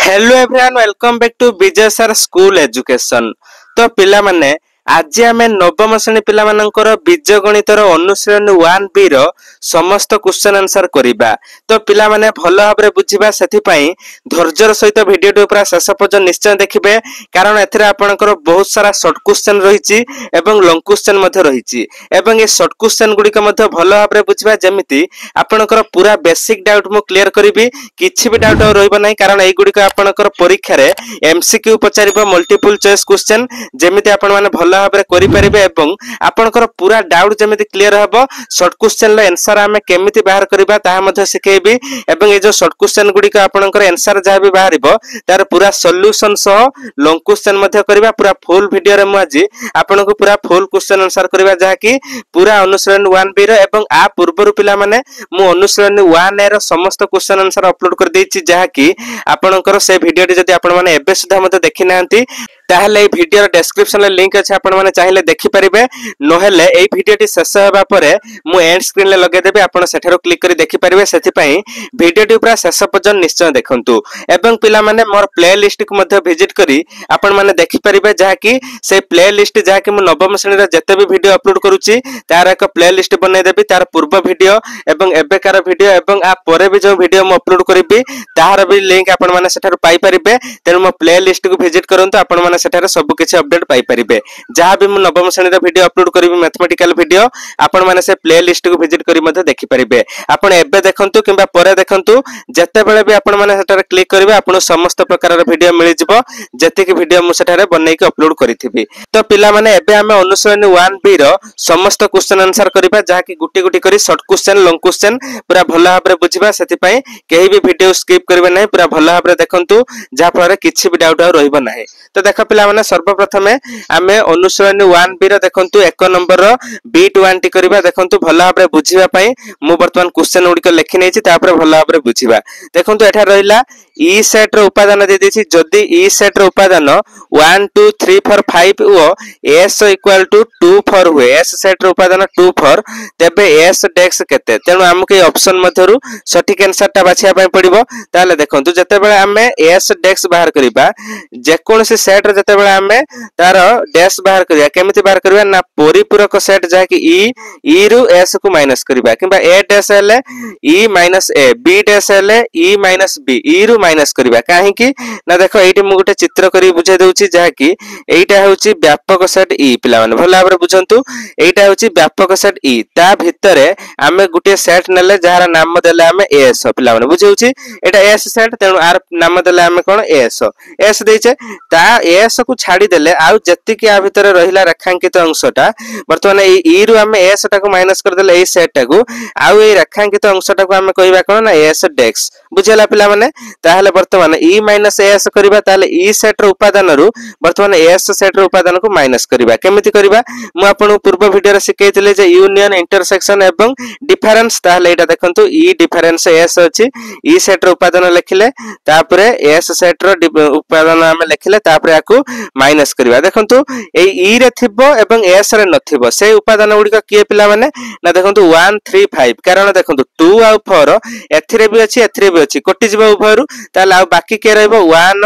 Hello everyone welcome back to Vijay sir school education. तो पिला माने आज आम नवम श्रेणी पिला मानकर बीज गणितर अनुशीलन 1B रो समस्त क्वेश्चन आंसर करिबा। तो पिला माने भलो भाबरे बुझिबा सेथिपई धैर्यर सहित वीडियो टी पूरा शेष पर्यंत निश्चय देखिबे, कारण एथिरे आपनकर बहुत सारा शॉर्ट क्वेश्चन रहिछि एवं लॉन्ग क्वेश्चन मध्ये रहिछि एवं ए शॉर्ट क्वेश्चन गुडी के मध्ये भलो भाबरे बुझिबा जेमिति आपनकर पूरा बेसिक डाउट मु क्लियर करिबी, किछि भी डाउट रहइबो नै, कारण एई गुडी को आपनकर परीक्षा रे एमसीक्यू पचारिबो मल्टीपल चॉइस क्वेश्चन जेमिति आपन माने भलो भाबरे करि परिबे एवं आपनकर पूरा डाउट जेमिति क्लियर हबो। शॉर्ट क्वेश्चन ला आंसर आमे केमिति बाहर करिबा ताहा मध्ये सिखेबी एवं ए जो शॉर्ट क्वेश्चन गुडी को आपनकर आंसर जहा भी बाहरिबो तार पूरा सॉल्यूशन सह लॉन्ग क्वेश्चन मध्ये करिबा। पूरा फुल वीडियो रे मु आज आपनको पूरा फुल क्वेश्चन आंसर करिबा जहा कि पूरा अनुशीलन 1B रो एवं आ पूर्वरु पिला माने मु अनुशीलन 1A रो समस्त क्वेश्चन आंसर अपलोड कर देछि, जहा कि आपनकर से वीडियो टी जदि आपन माने एबे सुधा मध्ये देखि नांती ताहले ए वीडियो रो डिस्क्रिप्शन ले लिंक अछि, आपन माने चाहिले देखि परिबे, नहेले ए वीडियो टी शेष हेबा परे मु एंड स्क्रीन ले लगे देबे, आपन सेठारो क्लिक करी देखि परिबे। सेथि पई वीडियो टी पूरा शेष पर्यंत निश्चय देखंतु एवं पिला माने मोर प्लेलिस्ट को मध्ये विजिट करी आपन माने देखि परिबे, जहा कि से प्लेलिस्ट जहा कि मु नवम श्रेणी रो जते भी वीडियो अपलोड करूची तार एक प्लेलिस्ट बनै देबी। तार पूर्व वीडियो एवं एबेकार वीडियो एवं आ परे भी जो वीडियो मु अपलोड करिबी तार भी लिंक आपन माने सेठारो पाई परिबे। तेनु मो प्लेलिस्ट को विजिट करंतु, आपन माने सेठारे सब किछि अपडेट पाई परिबे। जहा भी मु नवम श्रेणी रो वीडियो अपलोड करिबी मैथमेटिकल वीडियो आपन माने से प्लेलिस्ट को विजिट करी मध्ये देखि परिबे। आपन एबे देखंतु किबा परे देखंतु, जते बेले भी आपन माने सेठारे क्लिक करिवे आपन समस्त प्रकार रो वीडियो मिलि जिवो, जते कि वीडियो मु सेठारे बनै के अपलोड करिथिबी। तो पिला माने एबे हमें अनुशीलन 1B रो समस्त क्वेश्चन आंसर करिबा, जहा कि गुटी गुटी करी शॉर्ट क्वेश्चन लॉन्ग क्वेश्चन पूरा भलो भाबरे बुझिबा। सेति पई केही भी वीडियो स्किप करबे नै, पूरा भलो भाबरे देखंतु, जहा फଳରେ किछि भी डाउट आ रहइबो नै। तो देख पिला माने सर्वप्रथमे आमे अनुशीलन 1B रो देखंतु 1 नंबर रो बीट 1 टी करिबा। देखंतु भलो भाबरे बुझिबा पई मु वर्तमान क्वेश्चन उडी के लिखि नैछि, तापर भलो भाबरे बुझिबा। देखंतु एठा रहिला ई सेट रो उपादान दे देछि, जदि ई सेट रो उपादान 1 2 3 4 5 ओ s इक्वल टू 2 4 हुए, s सेट रो उपादान 2 4 तेबे s डेक्स केते, तेनु हमके ए ऑप्शन मध्यरु सठिक आंसर ता बाछिया पई पड़िबो। ताले देखंतु जते बेले हमें s डेक्स बाहर करिबा, जे कोनोसी सेट रे जते बेले हमें तार डैश बाहर करिया, केमिति बाहर करिया ना परिपूरक सेट जहा कि e रु s को माइनस करिबा, किबा a डैश हेले e minus a, b dash हेले e माइनस b, e रु माइनस करिबा। काहे कि ना देखो एठी मु गुटे चित्र करी बुझाइ दउची, जहा कि एइटा होउची व्यापक सेट e। पिला माने भलो भाबरे बुझंतु, एइटा होउची व्यापक सेट e, ता भितरे आमे गुटे सेट नेले जहार नाम देले आमे s। पिला माने बुझौची एटा s सेट, तेनु आर नाम देले आमे कोन s देइचे, ता s को छाडी देले आउ जति कि आ भितरे रहिला रेखांकित अंशटा वर्तमान ए e रु आमे s टा को माइनस कर देले ए सेट टा को, आउ ए रेखांकित अंशटा को आमे कहिबा कोन ना s डेक्स। बुझेला पिला माने, ताहले वर्तमान e माइनस s करिबा, ताहले e सेट रो उपादान रु वर्तमान s सेट रो उपादान को माइनस करिबा। केमिति करिबा मु आपन पूर्व वीडियो रे सिखैतिले जे यूनियन इंटरसेक्शन एवं डिफरेंस, ताहले एटा देखंतु e डिफरेंस s अछि, e सेट रो उपादान लिखिले तापरे s सेट रो उपादान आमे लिखिले तापरे आकु माइनस करिबा। देखंतु ए e रे थिबो एवं s रे नथिबो से उपादान गुडी का किए पिला माने ना देखंतु 1 3 5, कारण देखंतु 2 आ 4 एथिरे भी अछि एथिरे भी अछि, कटि जिबो उभयरु, ताले आ बाकी के रहइबो 1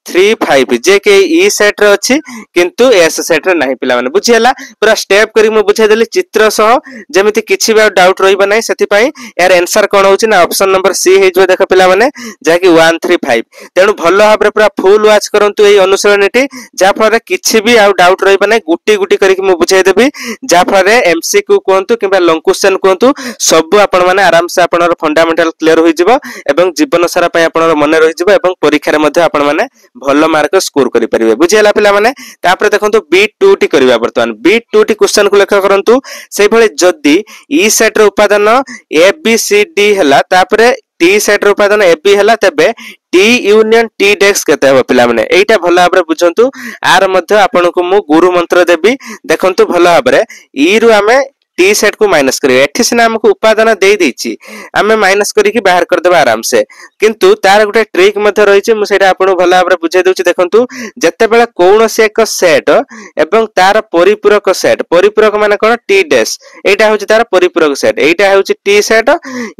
3 5 जे के e सेट रे अछि किंतु s सेट रे नाही। पिला माने बुझियला, पूरा स्टेप करी मु बुझाइ देली चित्र सह, जेमिति किछि भी डाउट रहिबो नै। सेति पई यार आंसर कोन होउची ना ऑप्शन नंबर सी हे जो देख पिला माने, जा कि 1 3 5। तेनु भलो हाबरे पूरा फुल वाच करंतु ए अनुशीलनीटी, जा फळे किछि भी आउ डाउट रहिबो नै, गुटी गुटी करी मु बुझाइ देबी, जा फळे एमसीक्यू कोंतु किबा लॉन्ग क्वेश्चन कोंतु सब आपण माने आराम से आपनर फंडामेंटल क्लियर होई जिवो एवं जीवन सारा पय आपनर मन रहि जिवो एवं परीक्षा रे मध्ये आपण माने भलो मार्क स्कोर करि परिबे। बुझियला पिला माने, तापर देखंतु B2 टी करिबा। वर्तमान B2 टी क्वेश्चन को लेखा करंतु, सेहि भळे जदी ई सेट रो उपादान a b c d हला, तापर टी सेट रो उपादान a b हला, तबे टी यूनियन टी डेक्स केते हो पिला माने, एइटा भलो भाबरे बुझंतु। आर मध्ये आपनको मु गुरु मंत्र देबी, देखंतु भलो भाबरे ई रु आमे टी सेट को माइनस करिवे। एठी सिना हमको उपादान देई देछि, आमे माइनस करी कि बाहर कर देबा आराम से, किंतु तार गुटे ट्रिक मध्ये रहिছে, मु सेटा आपन भलो भाबरे बुझाइ दउछि। देखंतु जते बेला कोनोसी एक सेट एवं तार परिपूरक सेट, परिपूरक माने कोन टी डैश, एटा होछि तार परिपूरक सेट, एटा होछि टी सेट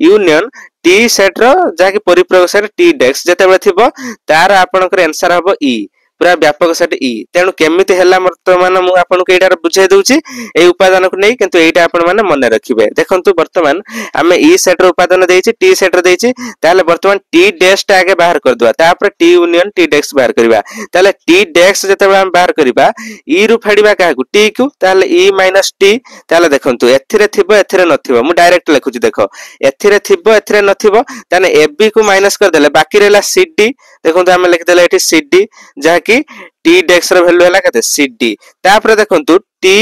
यूनियन टी सेट रो जाकि परिपूरक सेट टी डेक्स जेतेबेले थिबो तार आपनकर आंसर हबो ई पूरा व्यापक सेट ई तेणु केमिति हला वर्तमान मु आपन को एटार बुझाई दउची ए उपादान को नै किंतु एटा आपन माने मन रखिबे देखंतु वर्तमान हमें ई सेट रो उपादान देइची टी सेट रो देइची ताले वर्तमान टी डेक्स टा आगे बाहर कर दवा तापर टी यूनियन टी डेक्स बाहर करबा ताले टी डेक्स जेतेबेले हम बाहर करबा ई रु फेडिबा काहा को टी को ताले ई माइनस टी ताले देखंतु एथिरे थिबो एथिरे नथिबो मु डायरेक्ट लिखुची देखो एथिरे थिबो एथिरे नथिबो ताने एबी को माइनस कर देले बाकी रहला सीडी देखंतु हम लिख देले एठी सीडी जहा कि टी डेक्स रो वैल्यू हला कते सीडी तापर देखंतु टी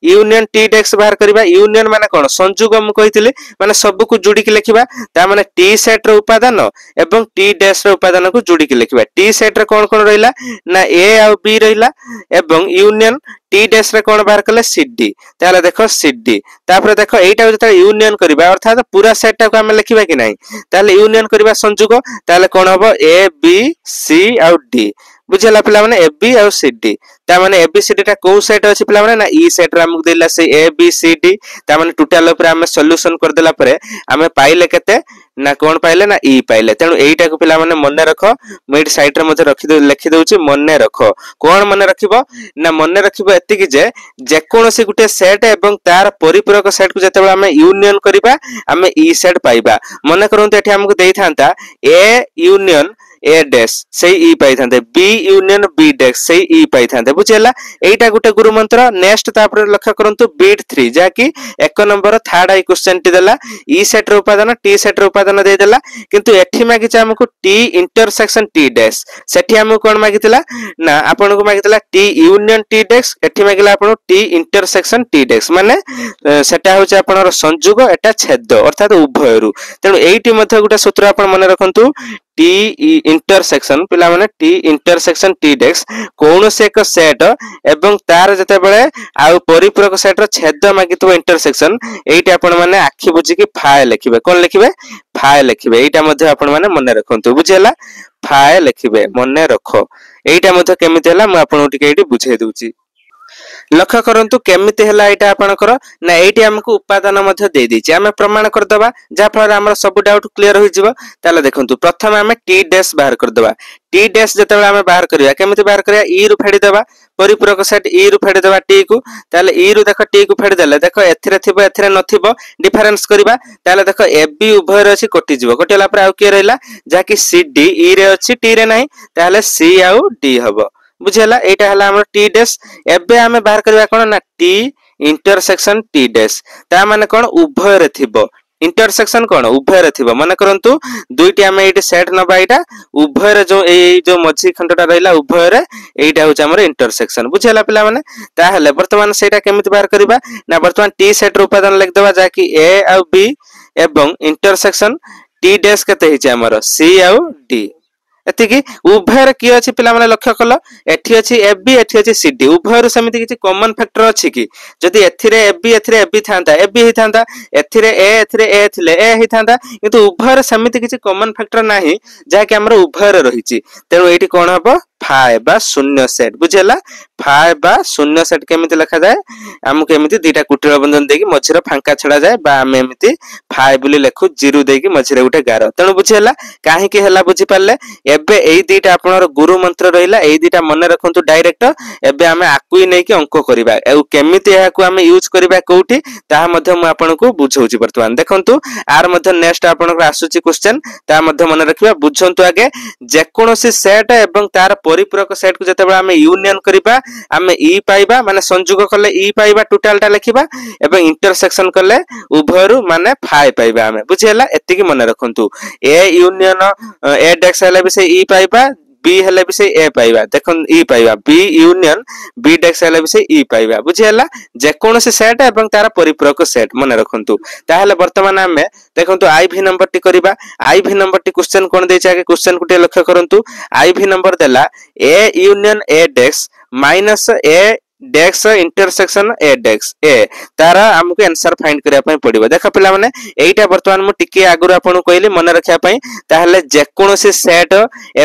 यूनियन टी डेक्स बाहर करबा यूनियन माने कोन संयुग हम कहितले माने सब को जोडी के लिखिबा ता माने टी सेट रो उपादान एवं टी डेक्स रो उपादान को जोडी के लिखिबा टी सेट रे कोन कोन रहिला ना ए आ बी रहिला एवं यूनियन टी डेक्स रे कोन बाहर करले सीडी ताले देखो सीडी तापर देखो एटा जता यूनियन करबा अर्थात पूरा सेट टा को हम लिखिबा कि नाही ताले यूनियन करबा संयुग ताले कोन हबो A B C uh D बुझला पिला माने ए बी और सी डी ता माने ए बी सी डी टा को सेट अछि पिला माने ना ई सेट रा हमक देला से ए बी सी डी ता माने टोटल ऊपर हम सॉल्यूशन कर देला परे हमें पाइले केते ना कोन पाइले ना ई पाइले तेनु एईटा को पिला माने मने रखो मिड साइड रे मते रखि दे लिखि दउची मने रखो कोन मने रखिबो ना मने रखिबो एति कि जे कोनोसी गुटे सेट एवं तार परिपूरक सेट को जते हमें यूनियन करिबा हमें ई सेट पाइबा मने करंतु एठी हमक देई थांता ए यूनियन ए डैश सही ई पाई थांते बी यूनियन बी डैश सही ई पाई थांते बुझेला एटा गुटे गुरु मंत्र नेक्स्ट तापर लक्ष्य करंतु बीट 3 जाकी एक नंबर थर्ड आई क्वेश्चन टी देला ई सेट रो उपादान टी सेट रो उपादान दे देला किंतु एठी मागी छ हमको टी इंटरसेक्शन टी डैश सेठी हमको कोन मागीतला ना आपन को मागीतला टी यूनियन टी डैश एठी मागीला आपन टी इंटरसेक्शन टी डैश माने सेटा होछ आपनर संयुग एटा छेद अर्थात उभय रु तेनु एठी मध्ये गुटे सूत्र आपन मन रखंतु टी इंटरसेक्शन पिला माने टी इंटरसेक्शन टी डेक्स कोन से एक सेट एवं तार जते बेले आ परिपूरक सेट रो छेद मागितो इंटरसेक्शन एठी आपण माने आखि बुझी कि फाय लिखिबे कोन लिखिबे फाय लिखिबे एटा मध्ये आपण माने मने रखंतु बुझेला फाय लिखिबे मने रखो एटा मध्ये केमिति हला म आपण टिके एठी बुझाई दूची लक्ष्य करंतु केमिति हला एटा आपनकर ना एटी हमकु उपादान मध्ये दे दिछि हमें प्रमाण कर दबा जा फल हमर सब डाउट क्लियर होई जिवो ताले देखंतु प्रथम हमें टी डैश बाहर कर दबा टी डैश जते हमें बाहर करिया केमिति बाहर करिया ई रु फेडी दबा परिपूरक सेट ई रु फेडी दबा टी को ताले ई रु देखो टी को फेडी देले देखो एथिरे थिबो एथिरे नथिबो डिफरेंस करबा ताले देखो ए बी उभय रे अछि कटि जिवो कटिला पर आ के रहला जा कि सी डी ई रे अछि टी रे नाही ताले सी आ डी हबो बुझेला एटा हला हमर टी डैश एबे हमें बाहर करबा कोन ना टी इंटरसेक्शन टी डैश ता माने कोन उभय रे थिबो इंटरसेक्शन कोन उभय रे थिबो माने करंतु दुईटी हमें एटी सेट नबा एटा उभय रे जो ए जो मझी खंडटा रहला उभय रे एटा होच हमर इंटरसेक्शन बुझेला पिला माने ता हले वर्तमान सेटा केमिति बाहर करबा ना वर्तमान टी सेट रो उपादान लिख देबा जाकी ए आ बी एवं इंटरसेक्शन टी डैश केते हिचे हमर सी आ डी एतिकी उभयर की अछि पिला माने लक्ष्य कल एठी अछि एबी एठी अछि सीडी उभयर समिति किछि कॉमन फैक्टर अछि कि जदि एथिरे एबी थांता एबी हि थांता एथिरे ए थिले ए हि थांता किंतु उभयर समिति किछि कॉमन फैक्टर नाही जा कि हमर उभयर रहिछि तेनु एठी कोन हबो फाय बा शून्य सेट बुझेला फाय बा शून्य सेट केमिति लिखा जाय हमकु एमिति दीटा कुटिल बंधन देकी मझिरा फांका छडा जाय बा हम एमिति फाय बुली लेखु जीरो देकी मझिरा गुटे गार तेनु बुझेला काहे कि हला बुझी पाले एबे एई दीटा आपनर गुरु मंत्र रहिला एई दीटा मन रखंतु डायरेक्ट एबे हमें आकुई नै कि अंक करबा ए केमिति एहा को हमें यूज करबा कोठी ता मध्ये म आपनको बुझौची वर्तमान देखंतु आर मध्ये नेक्स्ट आपनको आसुची क्वेश्चन ता मध्ये मन रखिबा बुझंतु आगे जे कोनोसी सेट एवं तार परिपूरक सेट को जते बेला हमें यूनियन करबा हमें ई पाइबा माने संयोग करले ई पाइबा टोटल टा लिखिबा एवं इंटरसेक्शन करले उभयरु माने फाय पाइबा हमें बुझियला एति की मन रखंतु ए यूनियन ए डेक्स हले भी से ई पाइबा बी हले भी से ए पाइबा देखन ई पाइबा बी यूनियन बी डेक्स हले भी से ई पाइबा बुझियला जे कोन से सेट एवं तार परिपूरक सेट मन रखंतु ताहले वर्तमान हमें देखंतु आईवी नंबर टी करबा आईवी नंबर टी क्वेश्चन कोन देइ छै क्वेश्चन कुटे लक्ष्य करंतु आईवी नंबर देला A union A dash minus A dash intersection A dash A तारा हमको आंसर फाइंड करिया पई पड़िबो देखा पिला माने एटा वर्तमान मु टिके आगुर आपन कहली मन रखिया पई ताहले जे कोनोसी सेट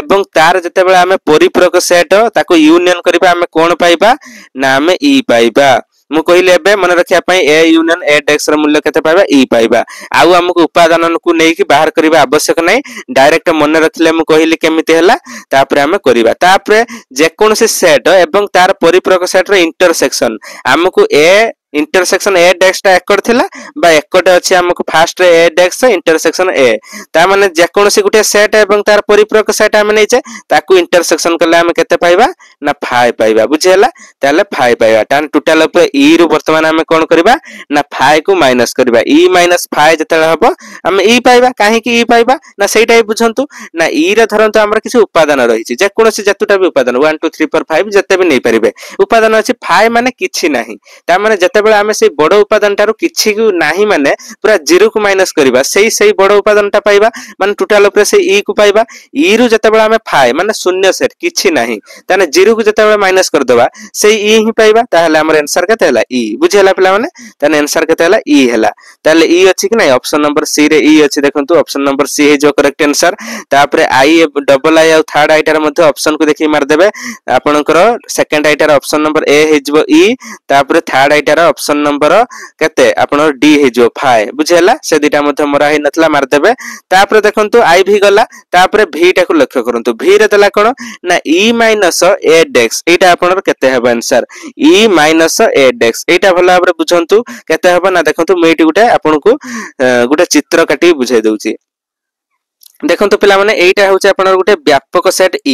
एवं तार जते बेला हमें परिपूरक सेट ताको यूनियन करबा हमें कोन पाइबा ना हमें ई पाइबा मु कहली एबे मन रखिया पई ए यूनियन ए डेक्स र मूल्य केते पाइबा ई पाइबा आउ हमकु उपादान को नै कि बाहर करबा आवश्यक नै डायरेक्ट मन रखले मु कहली केमिति हला तापरे हम करबा तापरे जे कोनसे सेट एवं तार परिपूरक सेट र इंटरसेक्शन हमकु ए इंटरसेक्शन ए डेक्स टा एकड़ थिला बा एकड़ अछि हमकु first ray A dash intersection A ता माने जे कोनसे गुटे सेट एवं तार परिपूरक सेट हम नै छै ताकू इंटरसेक्शन करले हम केते पाइबा ना 5 पाइबा बुझियला ताले 5 पाइबा तान टोटल ऊपर ई रु वर्तमान हम कोन करबा ना 5 को माइनस करबा ई माइनस 5 जते हबो हम ई पाइबा काहे कि ई पाइबा ना सेटा ही बुझंतु ना ई रे धरंतु हमरा किछ उपादान रही छै जे कोनसे जतुटा भी उपादान 1 2 3 4 5 जते भी नै परिबे उपादान अछि 5 माने किछि नाही ता माने जते बेला हमें से बड़ उपादान टारू किछि नाही माने पूरा 0 को माइनस करबा सही बड़ उपादान टा पाइबा माने टोटल ऊपर से ई को पाइबा ई रु जते बेला हमें 5 माने शून्य सेट किछि नाही ताने 0 को जते बेला माइनस कर देबा सही ई ही पाइबा ताहले हमर आंसर केते हला ई बुझियला पिला माने ताने आंसर केते हला ई हला ताले ई अछि कि नै ऑप्शन नंबर सी रे ई अछि देखंतु ऑप्शन नंबर सी हे जो करेक्ट आंसर तापरे आई डबल आई और थर्ड आईटार मध्ये ऑप्शन को देखि मार देबे आपनकर सेकंड आईटार ऑप्शन नंबर ए हे जबो ई तापरे थर्ड आईटार ऑप्शन नंबर केते आपन डी हे जो 5 बुझेला से दिटा मध्ये मरा हे नथला मार देबे तापरे देखंतु आई भी गला तापरे भी टा को लक्ष्य करंतु भी रे देला कोन ना ई माइनस ए डेक्स एटा आपन केते हेबा आंसर ई माइनस ए डेक्स एटा भला भाबरे बुझंतु केते हेबा ना देखंतु मेटी गुटे आपन को गुटे चित्र काटी बुझाई दउची देखंतु पिला माने एटा होचे आपन गुटे व्यापक सेट ई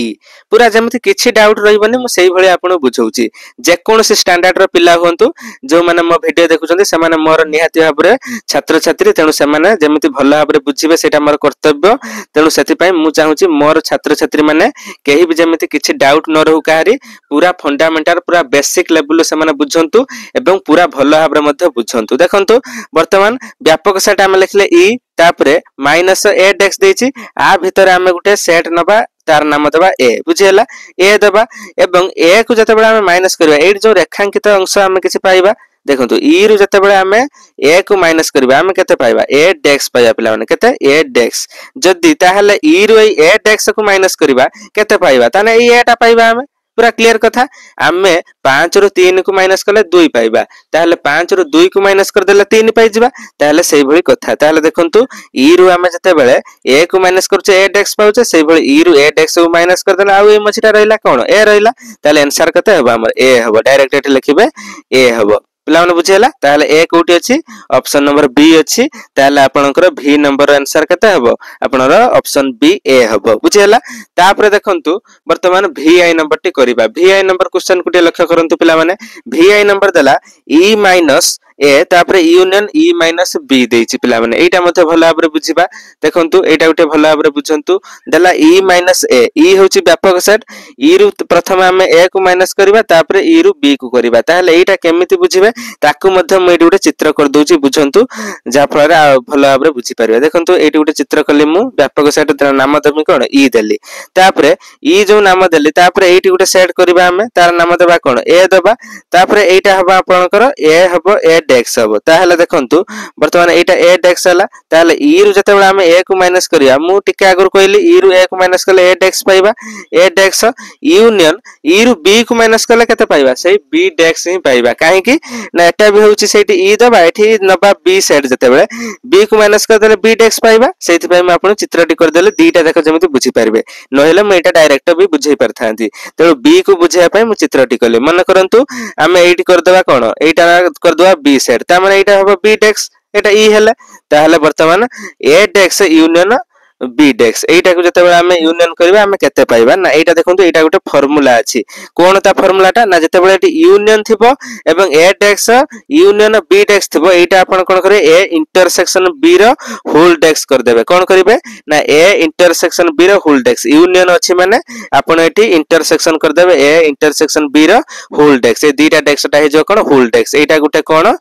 पूरा जेमति किछि डाउट रहिबनी मु सेही भली आपन बुझौची जे कोन से स्टैंडर्ड रो पिला होंतु जो माने मो वीडियो देखुचंदी से माने मोर निहाती भाबरे छात्र छात्री तेनु से माने जेमति भल भाबरे बुझिबे सेटा मोर कर्तव्य तेनु सेति पई मु चाहूची मोर छात्र छात्री माने केही भी जेमति किछि डाउट न रहू काहरी पूरा फंडामेंटल पूरा बेसिक लेवल से माने बुझंतु एवं पूरा भल भाबरे मध्ये बुझंतु देखंतु वर्तमान व्यापक सेट हम लिखले ई तापरे माइनस ए डेक्स देछि आ भितर हम गुटे सेट नबा तार नाम दबा ए बुझियला ए दबा एवं ए को जते बेला हम माइनस करबा ए जो रेखांकित अंश हम किछि पाइबा देखंतु ई रु जते बेला हम ए को माइनस करबा हम केते पाइबा ए डेक्स पाइबा पिला माने केते ए डेक्स जदी ताहले ई रु ए डेक्स को माइनस करबा केते पाइबा ताने ई एटा पाइबा हम पूरा क्लियर कथा आमे 5 रु 3 को माइनस करले 2 पाइबा ताहले 5 रु 2 को माइनस कर देले 3 पाइ जिबा ताहले सेही भली कथा ताहले देखंतु ई रु आमे जते बेले a को माइनस करछे a डेक्स पाउछे सेही भली ई रु a डेक्स को माइनस कर देले आ ए मछिटा रहिला कोन a रहिला ताहले आंसर कते हबा हमर a हबो डायरेक्ट एठी लिखिबे a हबो पिला माने बुझियला ताहले ए कोठी अछि ऑप्शन नंबर बी अछि ताहले आपनकर भी नंबर आंसर कते हबो आपनर ऑप्शन बी ए हबो बुझियला तापरे देखंतु वर्तमान vi नंबर टी करिबा vi नंबर क्वेश्चन कुटे लक्ष्य करंतु पिला माने vi नंबर देला e माइनस ए तापरे यूनियन e माइनस बी देछि पिला माने एटा मते भलो भाबरे बुझिबा देखंतु एटा गुटे भलो भाबरे बुझंतु देला e माइनस ए ई होछि व्यापक सेट ई रु प्रथम हम ए को माइनस करबा तापरे ई रु बी को करबा ताहले एटा केमिति बुझिबे ताकू मध्ये म एटी गुटे चित्र कर दोछि बुझंतु जा फଳରେ भलो भाबरे बुझि परिबा देखंतु एटी गुटे चित्र कले मु व्यापक सेट नाम दमी कोन ई देली तापरे ई जो नाम देली तापरे एटी गुटे सेट करबा हम तार नाम देबा कोन ए देबा तापरे एटा हबा आपनकर ए हबो ए डेक्स हबो ताहले देखंतु वर्तमान एटा ए डेक्स हला ताहले ई रु जते बेला हम ए को माइनस करिया मु टिके आगर कहली ई रु ए को माइनस करले ए डेक्स पाइबा ए डेक्स यूनियन ई रु बी को माइनस करले केते पाइबा सेही बी डेक्स ही पाइबा काहे कि ना एटा भी होची सेठी ई दबा एठी नबा बी सेट जते बेले बी को माइनस कर देले बी डेक्स पाइबा सेति पय म आपन चित्रटी कर देले दीटा देखो जेमिति बुझी पारबे नहेले म एटा डायरेक्ट भी बुझै परथांती तेरो बी को बुझाय पय म चित्रटी कले मन करंतु हमें एटी कर देबा कोन एटा कर देबा बी सेट ता माने एटा हबो बी डेक्स एटा ई हेले ताहले वर्तमान ए डेक्स यूनियन बी डेक्स एटा को जते बेला हम यूनियन करबा हम केते पाइबा ना एटा देखंतु एटा गुटे फार्मूला अछि कोन ता फार्मूलाटा ना जते बेला एटी यूनियन थिबो एवं ए डेक्स यूनियन बी डेक्स थिबो एटा आपण कोन करे ए इंटरसेक्शन बी रो होल डेक्स कर देबे कोन करिवे ना ए इंटरसेक्शन बी रो होल डेक्स यूनियन अछि माने आपण एटी इंटरसेक्शन कर देबे ए इंटरसेक्शन बी रो होल डेक्स ए दीटा डेक्सटा हे जो कोन होल डेक्स एटा गुटे कोन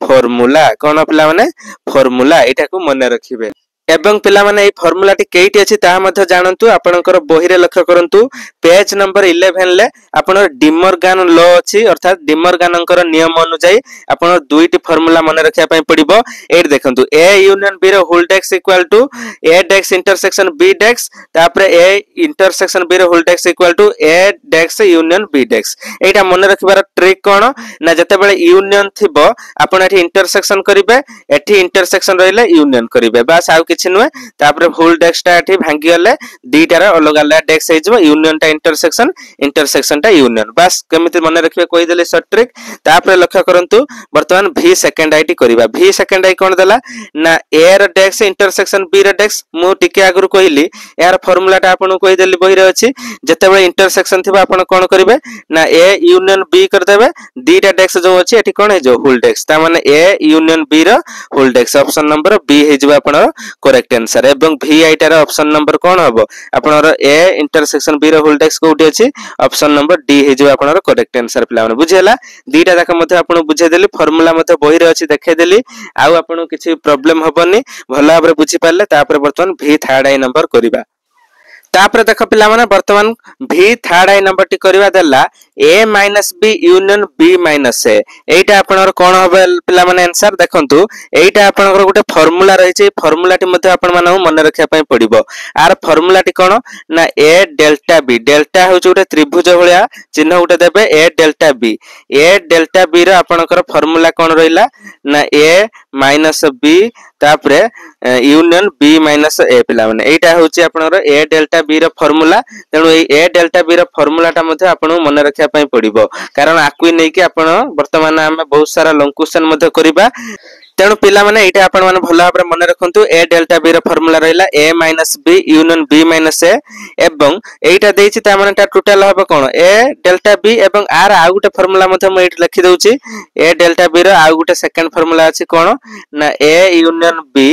फार्मूला कोन पिला माने फार्मूला एटा को मन रखिबे एवं पिला माने फर्मुला टी केटी अछि ता मध्ये जानंतु आपनकर बही रे लक्ष्य करंतु पेज नंबर 11 ले आपण डिमर्गान लॉ अछि अर्थात डिमर्गानकर नियम अनुसार आपण दुईटी फर्मुला मन रखिया पई पड़िबो एट देखंतु ए यूनियन बी रो whole dash equal to A dash intersection B dash तापरे ए इंटरसेक्शन बी रो whole dash equal to A dash union B dash एटा मन रखिबार ट्रिक कोन ना जते बेले यूनियन थिबो आपण एठी इंटरसेक्शन करिवे एठी इंटरसेक्शन रहिले यूनियन करिवे बस आउ किछि नुए तापरे होल डेक्स टा एठी भांगी गले दीटार अलग अलग डेक्स हे जबो यूनियन टा इंटरसेक्शन इंटरसेक्शन टा यूनियन बस केमिति मन रखिबे कहि देले शॉर्ट ट्रिक तापरे लक्ष्य करंतु वर्तमान v सेकंड आई टी करिबा v सेकंड आई कोन देला ना a र डेक्स इंटरसेक्शन b र डेक्स मु टिके आगुर कहिली यार फार्मूला टा आपन कहि देली बही रे अछि जते बेले इंटरसेक्शन थिबा आपन कोन करिवे ना a यूनियन b कर देबे दीटा डेक्स जो अछि एठी कोन हे जो होल डेक्स ता माने a यूनियन b र whole dash option number b हे जबा आपन करेक्ट आंसर एवं v आई टा र ऑप्शन नंबर कोन हबो आपन a इंटरसेक्शन b र होल डेक्स कोठी अछि ऑप्शन नंबर d हे जबा आपन करेक्ट आंसर पिला माने बुझियला दीटा जाक मध्ये आपन बुझे देली फार्मूला मध्ये बही रे अछि देखे देली आउ आपन किछि प्रॉब्लम हबनी भला भाबरे बुझी पाले तापर वर्तमान v थर्ड आई नंबर करिबा तापर देख पिला माने वर्तमान v थर्ड आई नंबर टी करबा देला a - b union b - a एटा आपनर कोन होबे पिला माने आंसर देखंतु एटा आपनकर गुटे फार्मूला रहि छै फार्मूला टी मध्ये आपन माने मन रखिया पई पड़िबो आर फार्मूला टी कोन ना a डेल्टा b डेल्टा हो गुटे त्रिभुज भलिया चिन्ह गुटे देबे a डेल्टा b रो आपनकर फार्मूला कोन रहिला ना a - b तापरे यूनियन b - a पिला माने एटा होची आपनर a डेल्टा b रो फार्मूला तेनु ए a डेल्टा b रो फार्मूला टा मध्ये आपन मन रखिया पई पड़िबो कारण आकुई नै कि आपन वर्तमान हमें बहुत सारा लॉन्ग क्वेश्चन मध्ये करिबा तेनु पिला माने एटा आपन माने भलो भाबरे मन रखंतु a डेल्टा b रो फार्मूला रहिला a - b union b - a एवं एटा देछि ता माने ता टोटल हबो कोन a डेल्टा b एवं आर आ गुटे फार्मूला मध्ये म एट लिखि दउछि a डेल्टा b रो आ गुटे सेकंड फार्मूला अछि कोन ना a union b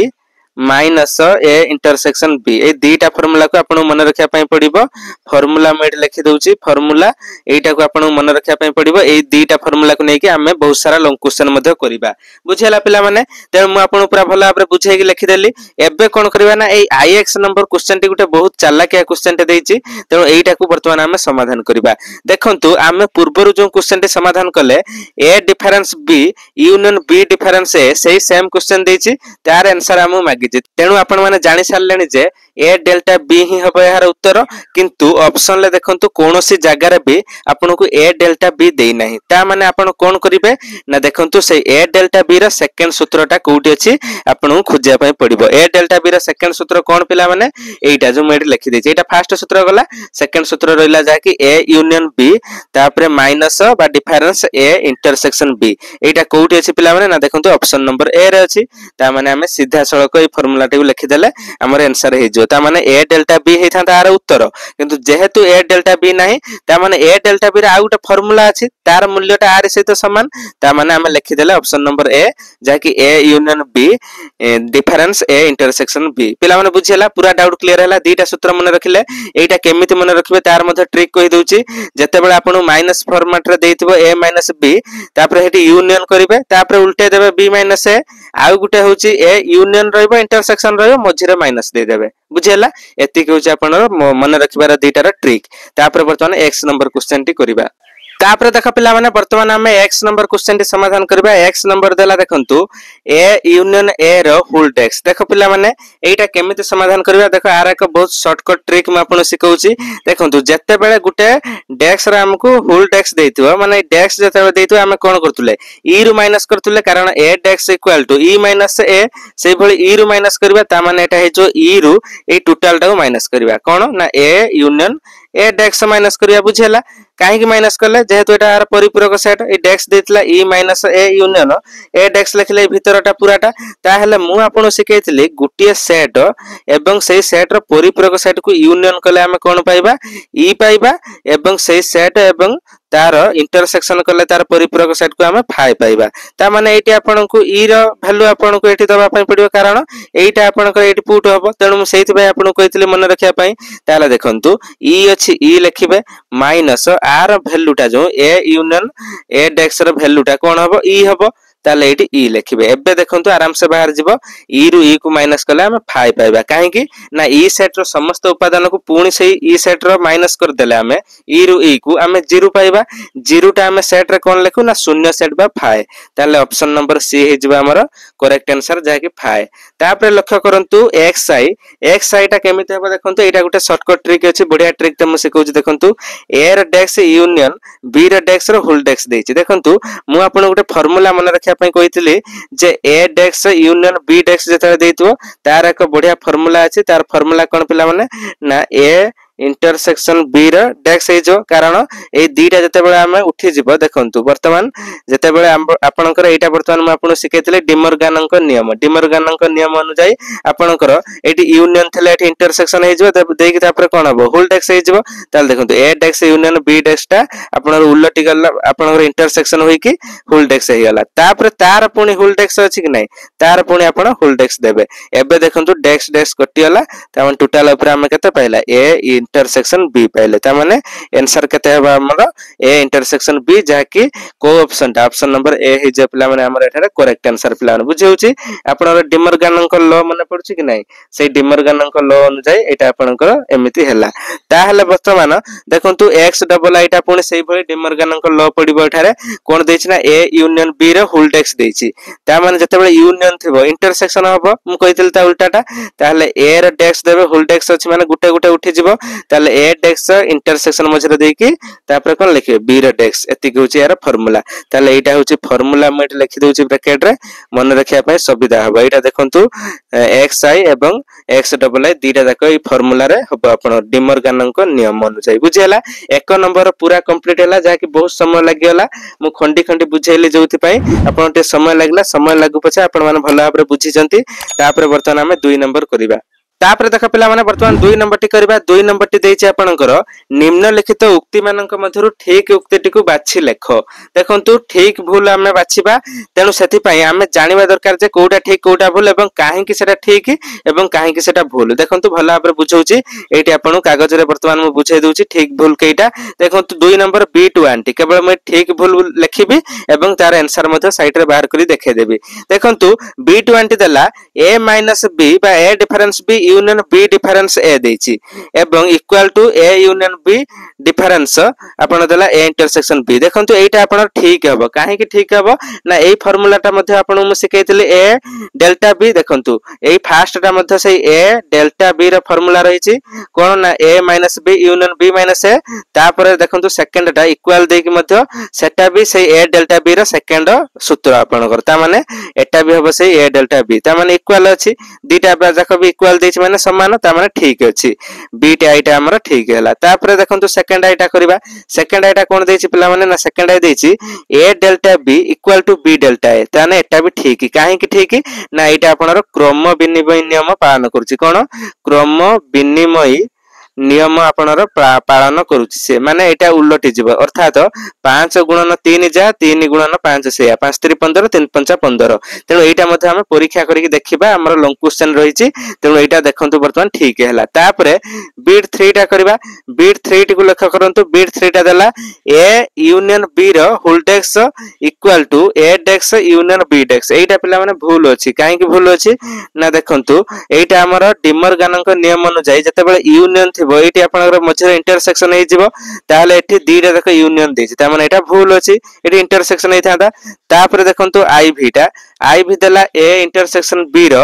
minus A intersection B ए दीटा फार्मूला को आपन मन रखिया पई पड़िबो फार्मूला में लिखि दउची फार्मूला एटा को आपन मन रखिया पई पड़िबो ए दीटा फार्मूला को नै कि हमें बहुत सारा लॉन्ग क्वेश्चन मध्ये करिबा बुझियला पिला माने त म आपन पूरा भला आपरे बुझाई कि लिखि देली एबे कोन करबा ना ए आईएक्स नंबर क्वेश्चन टी गुटे बहुत चालाकिया क्वेश्चन टे देइची तेनो एटा को वर्तमान हमें समाधान करिबा देखंतु हमें पूर्वरु जो क्वेश्चन टे समाधान कले A difference B union B difference A सेही सेम क्वेश्चन देइची तार आंसर हम तेणु आपण माने जानि सारलेनी जे ए डेल्टा बी ही हबो यार उत्तर किंतु ऑप्शन ले देखंतु कोनोसी जगह रे भी आपन को ए डेल्टा बी देई नाही ता माने आपन कोन करिवे ना देखंतु से ए डेल्टा बी रा सेकंड सूत्रटा कोउटी अछि आपन को खोजिया पई पड़िबो ए डेल्टा बी रा सेकंड सूत्र कोन पिला माने एटा जो मेड लिखि देछि एटा फर्स्ट सूत्र गला सेकंड सूत्र रहिला जा कि ए यूनियन बी तापरे माइनस बा डिफरेंस ए इंटरसेक्शन बी एटा कोउटी अछि पिला माने ना देखंतु ऑप्शन नंबर ए रे अछि ता माने हमें सीधा सड़क ए फार्मूला टी लिखि देले हमर आंसर हे जो ता माने ए डेल्टा बी हे थांता आर उत्तर किंतु जेहेतु ए डेल्टा बी नाही ता माने ए डेल्टा बी रे आ गुटे फार्मूला अछि तार मूल्यटा आर सहित समान ता माने हम लिखि देले ऑप्शन नंबर ए जा कि A union B difference A intersection B पिला माने बुझियला पूरा डाउट क्लियर हैला दीटा सूत्र मन रखिले एटा केमिति मन रखिबे तार मध्ये ट्रिक कहि दउची जते बेले आपन माइनस फॉर्मेट रे देइथिबो a - b तापर हेटी यूनियन करिवे तापर उल्टे देबे b - a आ गुटे होची ए यूनियन रहइबो इंटरसेक्शन रहइबो मझिरे माइनस दे देबे बुझियला एति के होची आपन मन रखिबार दीटा रा ट्रिक तापर वर्तमान x नंबर क्वेश्चन टी करिबा तापर देख पिला माने वर्तमान हमें x नंबर क्वेश्चन टी समाधान करबा x नंबर देला देखंतु a यूनियन a रो होल डेक्स देख पिला माने एटा केमिति समाधान करबा देख आर एक बहुत शॉर्टकट ट्रिक म आपन सिखौची देखंतु जत्ते बेले गुटे डेक्स रा हमकु होल डेक्स देइथिबो माने डेक्स जत्ते बेले देइथिबो हम कोन करथुले e रु माइनस करथुले कारण a desks equal to e minus a सेही भली e रु माइनस करबा ता माने एटा हे जो e रु ए टोटल टा माइनस करबा कोन ना a union A dash minus करिया बुझेला काहे कि माइनस करले जेहेतु एटा आर परिपूरक सेट ए डेक्स देतला e minus a union A dash लिखले भीतरटा पूराटा ता हेले मु आपन सिखैतली गुटिया सेट एवं सेही सेट रो परिपूरक सेट को यूनियन कले हम कोन पाइबा e पाइबा एवं सेही सेट एवं तार इंटरसेक्शन करले तार परिपूरक सेट को हम फाइ पाइबा ता माने एटी आपन को e रो वैल्यू आपन को एटी दबा पई पडियो कारण एटा आपन को एटी पुट होबो तेनु मु सेहित भाई आपन को कहितले मन रखिया पई ताला देखंतु e अछि e लिखिबे माइनस आर वैल्यूटा जो a यूनियन a डेक्स रो वैल्यूटा कोन होबो e होबो ताले एटी ई लिखिबे एबे देखंतु आराम से बाहर जीवो ई रु ई को माइनस कले हम 5 पाइबा काहे कि ना ई सेट रो समस्त उपादान को पुणी सेही ई सेट रो माइनस कर देले हमें ई रु ई को हमें 0 पाइबा 0 टा हमें सेट रे कोन लिखु ना शून्य सेट बा 5 ताले ऑप्शन नंबर सी हे जिबा हमर करेक्ट आंसर जाके 5 तापर लक्ष्य करंतु xi टा केमिते हेबा देखंतु एटा गुटे शॉर्टकट ट्रिक अछि बढ़िया ट्रिक त म सिखौछि देखंतु a र डेक्स यूनियन b र डेक्स रो होल डेक्स देछि देखंतु मु आपन गुटे फार्मूला मन रखिया पई कहितली जे a dash union b dash जतरे देइतबो तार एक बढ़िया फार्मूला अछि तार फार्मूला कोन पिला माने ना a इंटरसेक्शन बी र डेक्स हे जो कारण ए दीटा जते बेले हम उठी जिवो देखंतु वर्तमान जते बेले आपनकर एटा वर्तमान म आपन सिखैतले डिमर्गानक नियम अनुसार आपनकर एटी यूनियन थले एटी इंटरसेक्शन हे जो देकी तापर कोन हबो होल डेक्स हे जिवो ताल देखंतु ए डेक्स यूनियन बी डेक्स टा आपनर उल्टी गला आपनकर इंटरसेक्शन होई कि होल डेक्स हे गला तापर तार पुनी होल डेक्स अछि कि नै तार पुनी आपन होल डेक्स देबे एबे देखंतु डेक्स डेक्स कटि गला तामन टोटल ऊपर हम केते पाइला ए इंटरसेक्शन बी पाइले ता माने आंसर केते हेबा हमर ए इंटरसेक्शन बी जाकी को ऑप्शन नंबर ए हे जे पिला माने हमर एठारे करेक्ट आंसर पिला माने बुझि होउची आपनर डिमर्गानक लॉ माने पडुची कि नै से डिमर्गानक लॉ अनुसार एटा आपनकर एमिति हैला ता हले वर्तमान देखंतु x डबल i टा पुनी सेही भली डिमर्गानक लॉ पडिबो एठारे कोन देछि ना a यूनियन b रो होल डेक्स देछि ता माने जते बेले यूनियन थिबो इंटरसेक्शन हबो मु कहितल ता उल्टाटा ताले a रो डेक्स देबे होल डेक्स अछि माने गुटे गुटे उठी जिवो ताले a डेक्स इंटरसेक्शन मझरे देकी तापर कोन लिखे b रो डेक्स एति कहउची यार फार्मूला ताले एटा होची फार्मूला म एटा लिखि दोची ब्रैकेट रे मन रखिया पय सुविधा हबो एटा देखंतु xi एवं x डबल i दीटा जाक ई फार्मूला रे हबो आपण डिमर्गानक नियम अनुसार बुझियला एक नंबर पूरा कंप्लीट हैला जाकी बहुत समय लागियला मु खंडी खंडी बुझैली जोथि पय आपण ते समय लागला समय लागु पछे आपण माने भलो भाबरे बुझी जंती तापर वर्तमान हमें 2 नंबर करिबा तापर देख पिला माने वर्तमान 2 नंबर टी करबा 2 नंबर टी देछि आपनकर निम्नलिखित उक्ति मानक मधुरु ठीक उक्ति टी को बाछि लेख देखंतु ठीक भूल हमें बाछिबा तेनु सेति पय हमें जानिबा दरकार जे कोउटा ठीक कोउटा भूल एवं काहे कि सेटा ठीक एवं काहे कि सेटा भूल देखंतु भला भाबरे बुझौछि एटी आपन कागज रे वर्तमान मु बुझाइ दोछि ठीक भूल केइटा देखंतु 2 नंबर B20 टी केवल मैं ठीक भूल लिखिबी एवं तार आंसर मधे साइड रे बाहर करी देखाइ देबी देखंतु B20 देला a - b बा a difference b union b difference a देछि एवं equal to a union b difference आपण देला a इंटरसेक्शन b देखंतु एटा आपण ठीक हबो काहे कि ठीक हबो ना एई फार्मूला टा मध्ये आपण मु सिखैतले a डेल्टा b देखंतु एई फर्स्ट टा मध्ये सेही a डेल्टा b रो फार्मूला रहिछि कोन ना a - b union b - a तापर देखंतु सेकंड टा इक्वल देकी मध्ये सेटा भी सेही a डेल्टा b रो सेकंड सूत्र आपण करता माने एटा भी हबो सेही a डेल्टा b ता माने इक्वल अछि दीटा जाक भी इक्वल देछि माने समान ता माने ठीक अछि b टा आइटा हमर ठीक हैला तापर देखंतु सेकंड आइटा करबा सेकंड आइटा कोन देछि पिला माने ना सेकंड आइ देछि a delta b equal to b delta a ताने एटा भी ठीक काहे कि ठीक ना एटा आपनर क्रम विनिमय नियम पालन करछि कोन क्रम विनिमय नियम आपनर पालन करूछि से माने एटा उल्लटी जिवो अर्थात 5 गुणन 3 जा 3 गुणन 5 से 5 3 15 3 5 15 तेनो एटा मध्ये हम परीक्षा करिक देखिबा हमर लॉन्ग क्वेश्चन रहिछि तेनो एटा देखंतु वर्तमान ठीक हैला तापरे बीट 3 टा करबा बीट 3 टी को लक्ष्य करंतु बीट 3 टा देला a यूनियन b रो whole dash equal to a dash union b dash एटा पिला माने भूल अछि काहे कि भूल अछि ना देखंतु एटा हमर डिमर्गानक नियम अनुसार जते बेले यूनियन एटी आपनकर मझरे इंटरसेक्शन हे जिवो ताले एठी दीटा तक यूनियन देछि ता माने एटा भूल अछि एटी इंटरसेक्शन हे थांदा तापर देखंतु IV देला a इंटरसेक्शन b रो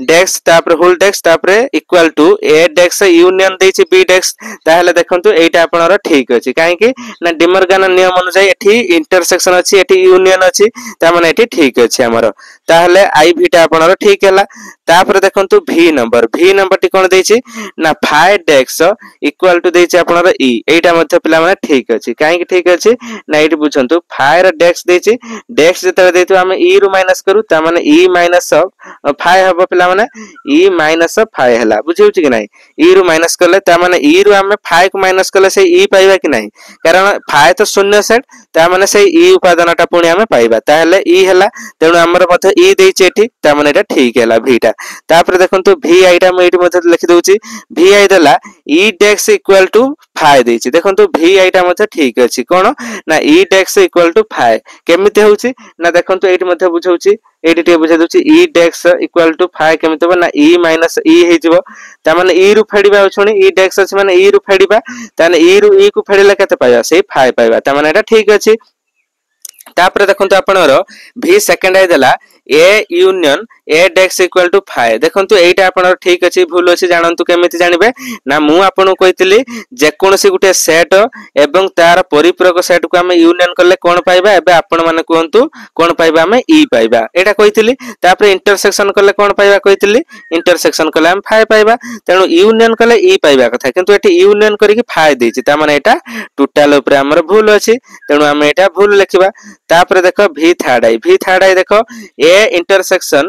डेक्स तापर होल डेक्स तापर equal to a dash union देछि b डेक्स ताहले देखंतु एटा आपनर ठीक अछि काहे कि ना डिमर्गान नियम अनुसार एठी इंटरसेक्शन अछि एठी यूनियन अछि ता माने एठी ठीक अछि हमर ताहले IV टा आपनर ठीक हैला तापर देखंतु V नंबर टी कोन देछि ना 5 डेक्स इक्वल टू देछि आपनर e एटा मध्ये पिला माने ठीक अछि काहे कि ठीक अछि ना एठी बुझंतु 5 डेक्स देछि डेक्स जते देतो हम e रु माइनस करू ता माने e माइनस 5 हबो पिला माने e माइनस 5 हैला बुझिउछि कि नै e रु माइनस करले ता माने e रु हम 5 को माइनस करले से e पाइबा कि नै कारण 5 तो शून्य सेट ता माने से e उपादानटा पुणी हम पाइबा ताहले e हैला तेनु हमर मध्ये e देछि एठी ता माने एटा ठीक हैला v टा तापर देखंतु vi टा म एठी मध्ये लिखि दोछि vi देला इ डेक्स इक्वल टू फाइ देछि देखंतु vi टा मध्ये ठीक अछि कोन ना इ डेक्स इक्वल टू फाइ केमिति होउछि ना देखंतु एठी मध्ये बुझौछि एठी टे बुझा दोछि इ डेक्स इक्वल टू फाइ केमिति हो ना इ माइनस इ हे जिवो ता माने इ रु फेडिबा छुनी इ डेक्स अछि माने इ रु फेडिबा ताने इ रु इ को फेडिले केते पाइबा सेही फाइ पाइबा ता माने एटा ठीक अछि तापर देखंतु आपनर v सेकंड आइ देला a union a desks equal to phi देखंतु एटा आपनर ठीक अछि भूल अछि जानंतु केमिति जानिबे ना मु आपन कहितली जे कोनसी गुटे सेट एवं तार परिपूरक सेट को हमें यूनियन करले कोन पाइबा एबे आपन माने कहंतु कोन पाइबा हमें e पाइबा एटा कहितली तापर इंटरसेक्शन करले कोन पाइबा कहितली इंटरसेक्शन करले हम फाइ पाइबा तेनु यूनियन करले e पाइबा कथा किंतु एठी यूनियन करी कि फाइ देछि ता माने एटा टोटल ऊपर हमर भूल अछि तेनु हम एटा भूल लिखिबा तापर देखो v थर्ड आई देखो a इंटरसेक्शन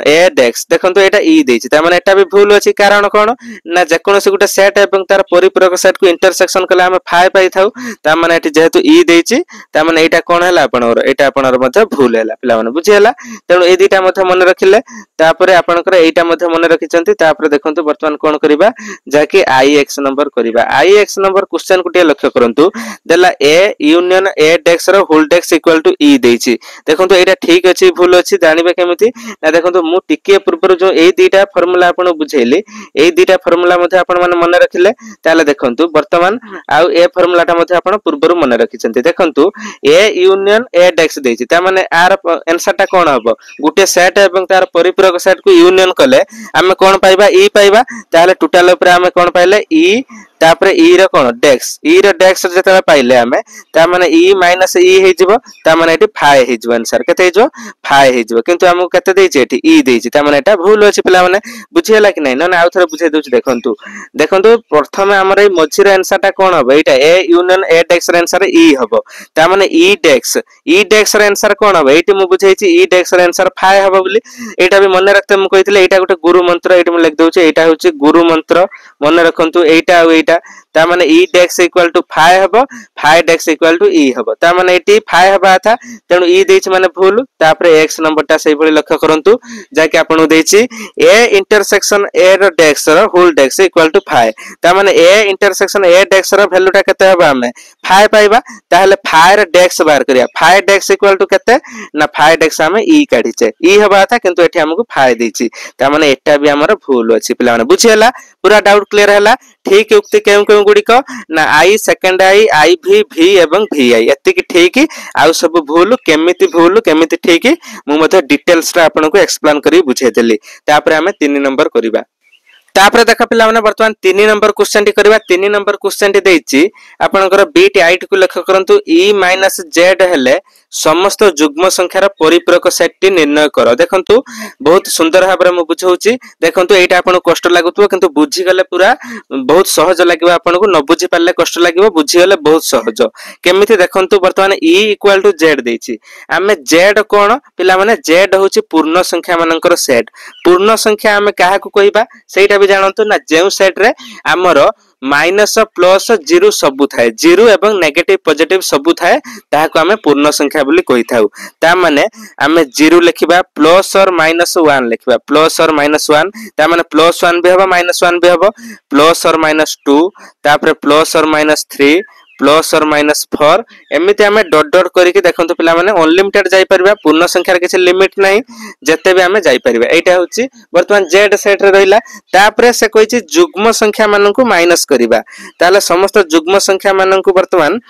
a डेक्स देखंतु एटा e देछि ता माने एटा भी भूल अछि कारण कोन ना जे कोनोसी गुटे सेट एवं तार परिपूरक सेट को इंटरसेक्शन कले हम फाइ पाइ थाउ ता माने एठी जेहेतु e देछि ता माने एटा कोन हला आपनर एटा आपनर मध्ये भूल हला पिला माने बुझि हला तेनु ए दुटा मध्ये मन रखिले तापरे आपनकर एटा मध्ये मन रखिचंती तापरे देखंतु वर्तमान कोन करिबा जाके ix नंबर करिबा ix नंबर क्वेश्चन को टे लक्ष्य करंतु देला a यूनियन a डेक्स रो whole dash equal to e देछि देखंतु एटा ठीक अछि भूल अछि जानिबे केमिति ना देखंतु मु टिके पूर्व जो ए दुटा फार्मूला आपन बुझेली ए दुटा फार्मूला मध्ये आपन माने मन रखिले ताले देखंतु वर्तमान आउ ए फार्मूला टा मध्ये आपन पूर्वरु मन रखिचंती देखंतु a यूनियन a डेक्स देछि ता माने आर आंसर टा कोन हबो गुटे सेट एवं तार परिपूरक सेट को यूनियन कले हमें कोन पाइबा e पाइबा ताले टोटल ऊपर हमें कोन पाइले e तापरे e रो कोन डेक्स जते पाइले हमें ता माने e माइनस e हे जिवो ता माने एटी फाइ हे जिवो आंसर केते हिजो फाइ हे जिवो किंतु हमहु केते देछि एटी e देछि ता माने एटा भूल अछि पिला माने बुझियला कि नै न आउ थरे बुझाइ दोछि देखंतु प्रथम हमर ए मझिर आंसर टा कोन हबो एटा a यूनियन a डेक्स रे आंसर e हबो ता माने e डेक्स रे आंसर कोन हबो एटी मु बुझाइछि e डेक्स रे आंसर फाइ हबो बोली एटा भी मन रखते मु कहितले एटा गुटे गुरु मंत्र एटी मु लिख दोछि एटा होछि गुरु मंत्र मन रखंतु एटा आ एटा ता माने e dash equal to phi हबो phi dash equal to e हबो ता माने एटी फाइ हबा था तेनु e देछि माने भूल तापरे x नंबर टा सही भली लक्ष्य करंतु जाके आपन देछि a इंटरसेक्शन a रो डेक्स रो whole dash equal to phi ता माने a इंटरसेक्शन a डेक्स रो वैल्यू टा केते हबा हमें फाइ पाइबा ताहले फाइ रो डेक्स बाहर करिया फाइ डेक्स इक्वल टू केते ना फाइ डेक्स हमें e काढिचे e हबा था किंतु एठी हमकु फाइ देछि ता माने एटा भी हमर भूल अछि पिला माने बुझियला पूरा डाउट क्लियर हला ठीक युक्ति केउ गुडी को ना i सेकंड i v एवं vi एति कि ठीक आउ सब भूल केमिति ठीक मु मते डिटेल्स रा आपन को एक्सप्लेन करी बुझे देली तापरे हमें 3 नंबर करिबा तापरे देखा पिला माने वर्तमान 3 नंबर क्वेश्चन टी करबा 3 नंबर क्वेश्चन टी देछि आपनकर बीट आइट को लक्ष्य करंतु e z हेले समस्त जुग्म संख्यार परिपूरक सेट टी निर्णय करो देखंतु बहुत सुंदर भाबरे मु बुझौछि देखंतु एटा आपन कष्ट लागुतबो किंतु बुझी गले पूरा बहुत सहज लागिबो आपन को न बुझी पाले कष्ट लागिबो बुझी गले बहुत सहज केमिति देखंतु वर्तमान e इक्वल टू z देछि हमें z कोन पिला माने z होछि पूर्ण संख्या मानकर सेट पूर्ण संख्या हमें काहा को कहिबा सेटा भी जानंतु ना जेउ सेट रे हमरो माइनस प्लस जीरो सबु थाए जीरो एवं नेगेटिव पॉजिटिव सबु थाए ताहाको हमें पूर्ण संख्या बोली कहि थाउ ता माने हमें जीरो लिखिबा प्लस और माइनस 1 लिखिबा प्लस और माइनस 1 ता माने प्लस 1 भी हबो माइनस 1 भी हबो प्लस और माइनस 2 तापर प्लस और माइनस 3 प्लस और माइनस 4 एमिति हमें डॉट डॉट करके देखंतु पिला माने अनलिमिटेड जाई परबा पूर्ण संख्या रे किछ लिमिट नाही जते भी हमें जाई परबा एटा होची वर्तमान z सेट रे रहिला तापरे से कहिछि जुग्म संख्या माननकु माइनस करबा ताले समस्त जुग्म संख्या माननकु वर्तमान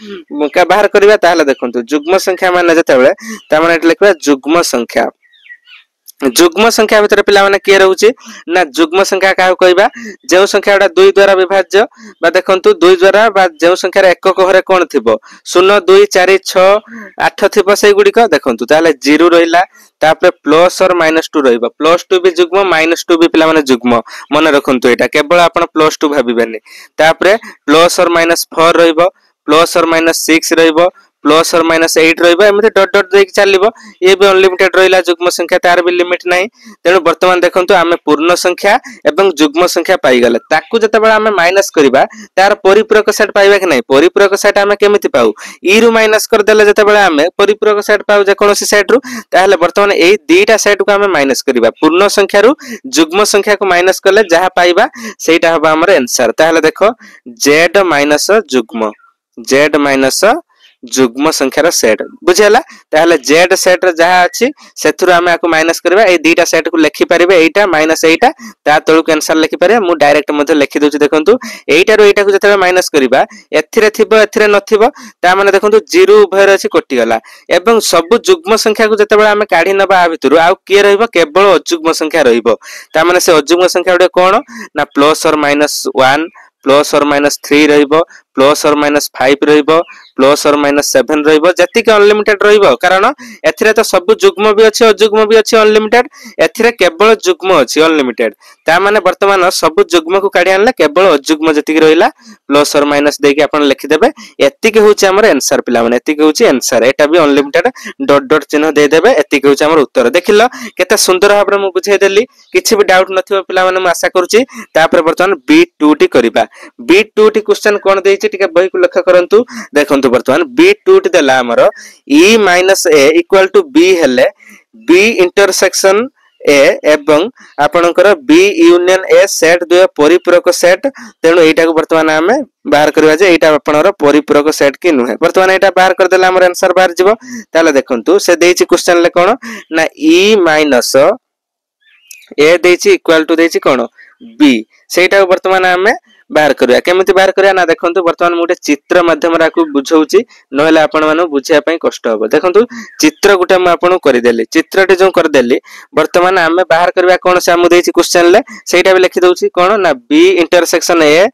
का बाहर करबा ताले देखंतु जुग्म संख्या माने जते बेले ता माने लिखबा जुग्म संख्या भीतर पिला माने के रहउची ना जुग्म संख्या का कहबा जेउ संख्याडा 2 द्वारा विभाज्य बा देखंतु 2 द्वारा बा जेउ संख्या रे एकक घरे कोन थिबो 0 2 4 6 8 थिबो सेई गुडी को देखंतु ताले 0 रहिला तापर प्लस और माइनस 2 रहइबो प्लस 2 भी जुग्म माइनस 2 भी पिला माने जुग्म मन रखंतु एटा केवल आपण प्लस 2 भाबिबेनी तापर प्लस और माइनस 4 रहइबो प्लस और माइनस 6 रहिबो प्लस और माइनस 8 रहिबो एमते डॉट डॉट देके चलिबो ये भी अनलिमिटेड रहिला जुग्म संख्या तार भी लिमिट नाही तेनु वर्तमान देखंतु आमे पूर्ण संख्या एवं जुग्म संख्या पाई गले ताकू जतबेले आमे माइनस करबा तार परिपूरक सेट पाइबा कि नाही परिपूरक सेट आमे केमिति पाउ ई रु माइनस कर देले जतबेले आमे परिपूरक सेट पाउ जे कोनोसी सेट रु ताहले वर्तमान एई दुईटा सेट को आमे माइनस करबा पूर्ण संख्या रु जुग्म संख्या को माइनस करले जहा पाइबा सेटा हबा हमर आंसर ताहले देखो z माइनस जुग्म z माइनस जुग्म संख्यार सेट बुझेला ताहले z सेट जहा अछि सेथुर आमे आको माइनस करबा ए दुईटा सेट को लिखि परिबे एटा माइनस एटा ता तळु के आंसर लिखि परिबे मु डायरेक्ट मध्ये लिखि दोछु देखंतु एटा रो एटा को जतबे माइनस करबा एथिरे थिबो एथिरे नथिबो ता माने देखंतु 0 उभयर अछि कटि गला एवं सब जुग्म संख्या को जतबे आमे काढी नबा आ भितरु आ के रहइबो केवल अजुग्म संख्या रहइबो ता माने से अजुग्म संख्या उडे कोन ना प्लस और माइनस 1 प्लस और माइनस 3 रहिबो प्लस और माइनस 5 रहिबो प्लस और माइनस 7 रहिबो जति के अनलिमिटेड रहिबो कारण एथिरे तो सब जुग्म भी अछि अजुग्म भी अछि अनलिमिटेड एथिरे केवल जुग्म अछि अनलिमिटेड ता माने वर्तमान सब जुग्म को काढी आनले केवल अजुग्म जति के रहिला प्लस और माइनस देके आपण लिखि देबे एति के होछि हमर आंसर पिला माने एति के होछि आंसर एटा भी अनलिमिटेड डॉट डॉट चिन्ह दे देबे एति के होछि हमर उत्तर देखिलो केते सुंदर भाबरे मु बुझाइ देली किछि भी डाउट नथिबो पिला माने मु आशा करूछि तापर वर्तमान B2 टी करिबा B2 टी क्वेश्चन कोन देछि टिके बही को लक्ष्य करंतु देखंतु वर्तमान B2 टी देला हमर E - A = B हेले B इंटरसेक्शन ए एवं आपनकर B यूनियन ए सेट दुय परिपूरक सेट तेनु एटा को वर्तमान हमें बाहर करबा जे एटा आपनर परिपूरक सेट की नुहे वर्तमान एटा बाहर कर देला हमर आंसर बाहर जिवो ताले देखंतु से देछि क्वेश्चन ले कोन ना E - A देछि इक्वल टू देछि कोन B सेटा को वर्तमान हमें बाहर करिया केमिति बाहर करिया ना देखंतु वर्तमान मोटे चित्र माध्यम रा को बुझौची नहले आपण माने बुझिया पई कष्ट हो देखंतु चित्र गुटे म आपण करि देली चित्रटी जो कर देली वर्तमान हमें बाहर करबा कोन से हम देछि क्वेश्चन ले सेटा भी लिखि दउची कोन ना B इंटरसेक्शन A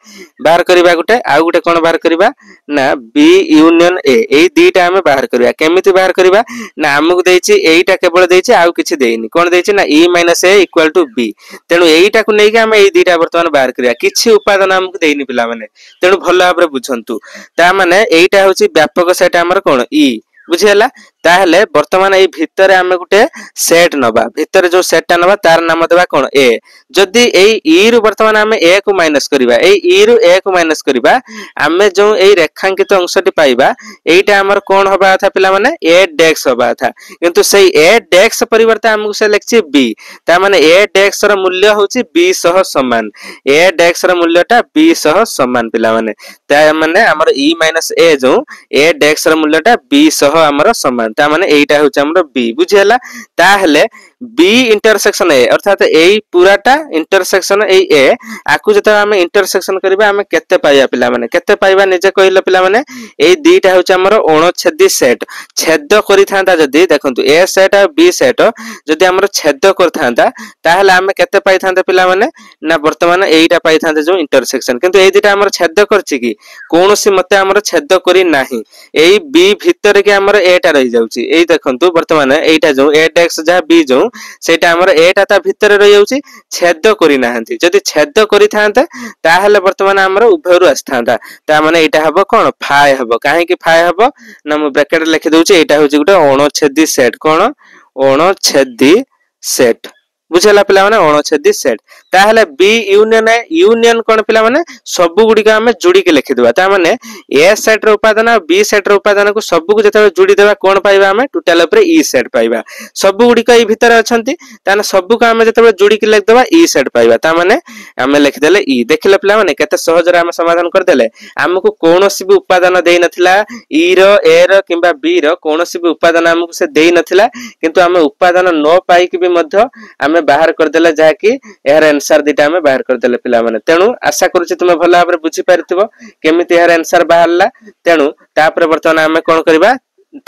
बाहर करबा गुटे आ गुटे कोन बाहर करबा ना B यूनियन A एई दुईटा हमें बाहर करबा केमिति बाहर करबा ना हमकु देछि एईटा केवल देछि आ किछि देइनी कोन देछि ना E - A = B तेनु एईटा को नेकी हम एई दुईटा वर्तमान बाहर करिया किछि उपादान हमकु देइनी पिला माने तेनु भलो भाबरे बुझंतु ता माने एईटा होछि व्यापक सेट हमर कोन E बुझियला ताहले वर्तमान ए भितरे हमें गुटे सेट नबा भितरे जो सेटटा नबा तार नाम देबा कोन ए जदी ए ई रु वर्तमान हमें ए को माइनस करबा ए ई रु ए को माइनस करबा हमें जो ए रेखांकित अंशटी पाइबा एटा हमर कोन होबा था पिला माने ए डेक्स होबा था किंतु सेई ए डेक्स परिवर्ते हमकु से लेखछि बी ता माने ए डेक्स र मूल्य होछि बी सह समान ए डेक्स र मूल्यटा बी सह समान पिला माने ता माने हमर ई - A जो ए डेक्स र मूल्यटा बी सह हमर समान ता माने एटा होछ हमर बी बुझियला ताहले बी इंटरसेक्शन ए अर्थात एई पूराटा इंटरसेक्शन एई ए आकु जता हम इंटरसेक्शन करबा हम केते पाइबा पिला माने केते पाइबा निजे कहिलो पिला माने एई दुईटा होछ हमर अणुच्छेदी सेट छेद करि थांता जदी देखंतु ए सेट आ बी सेट जदी हमर छेद कर थांता ताहले हम केते पाइ थांते पिला माने ना वर्तमान एईटा पाइ थांते जो इंटरसेक्शन किंतु एई दुईटा हमर छेद करछि कि कोनोसी मते हमर छेद करि नाही एई बी भितर के हमर एटा रहि जाउची एई देखंतु वर्तमान एटा जो ए डेक्स जा बी जो सेटा हमर एटा ता भितर रहि जाउची छेद करि नाहंती जदी छेद करि थांता ताहले वर्तमान हमर उभयरु आस्थांता ता माने एटा हबो कोन फाय हबो काहे कि फाय हबो ना मु ब्रैकेट लिखि दउची एटा होची गुटे अणुच्छेदी सेट कोन अणुच्छेदी सेट बुझला पिला माने अणुच्छेदी सेट ताहले बी यूनियन कोन पिला माने सब गुडी का हमें जोडी के लिखि देबा ता माने ए सेट रो उपादान आ बी सेट रो उपादान को सब को जते जोडी देबा कोन पाइबा हमें टोटल ऊपर ई सेट पाइबा सब गुडी का ई भीतर अछंती ताने सब को हमें जते जोडी के लिख देबा ई सेट पाइबा ता माने हमें लिखि देले ई देखिले पिला माने केते सहज रे हम समाधान कर देले हमको कोनोसी भी उपादान देई नथिला ई रो ए रो किबा बी रो कोनोसी भी उपादान हमको से देई नथिला किंतु हमें उपादान न पाई कि भी मध्य हमें बाहर कर देला जाकी एहर आंसर दिटा हमें बाहर कर देले पिला माने तेनु आशा करूची तुमे भला भाबरे बुझी पारिथिबो केमिति एहर आंसर बाहरला तेनु तापर वर्तमान हमें कोन करबा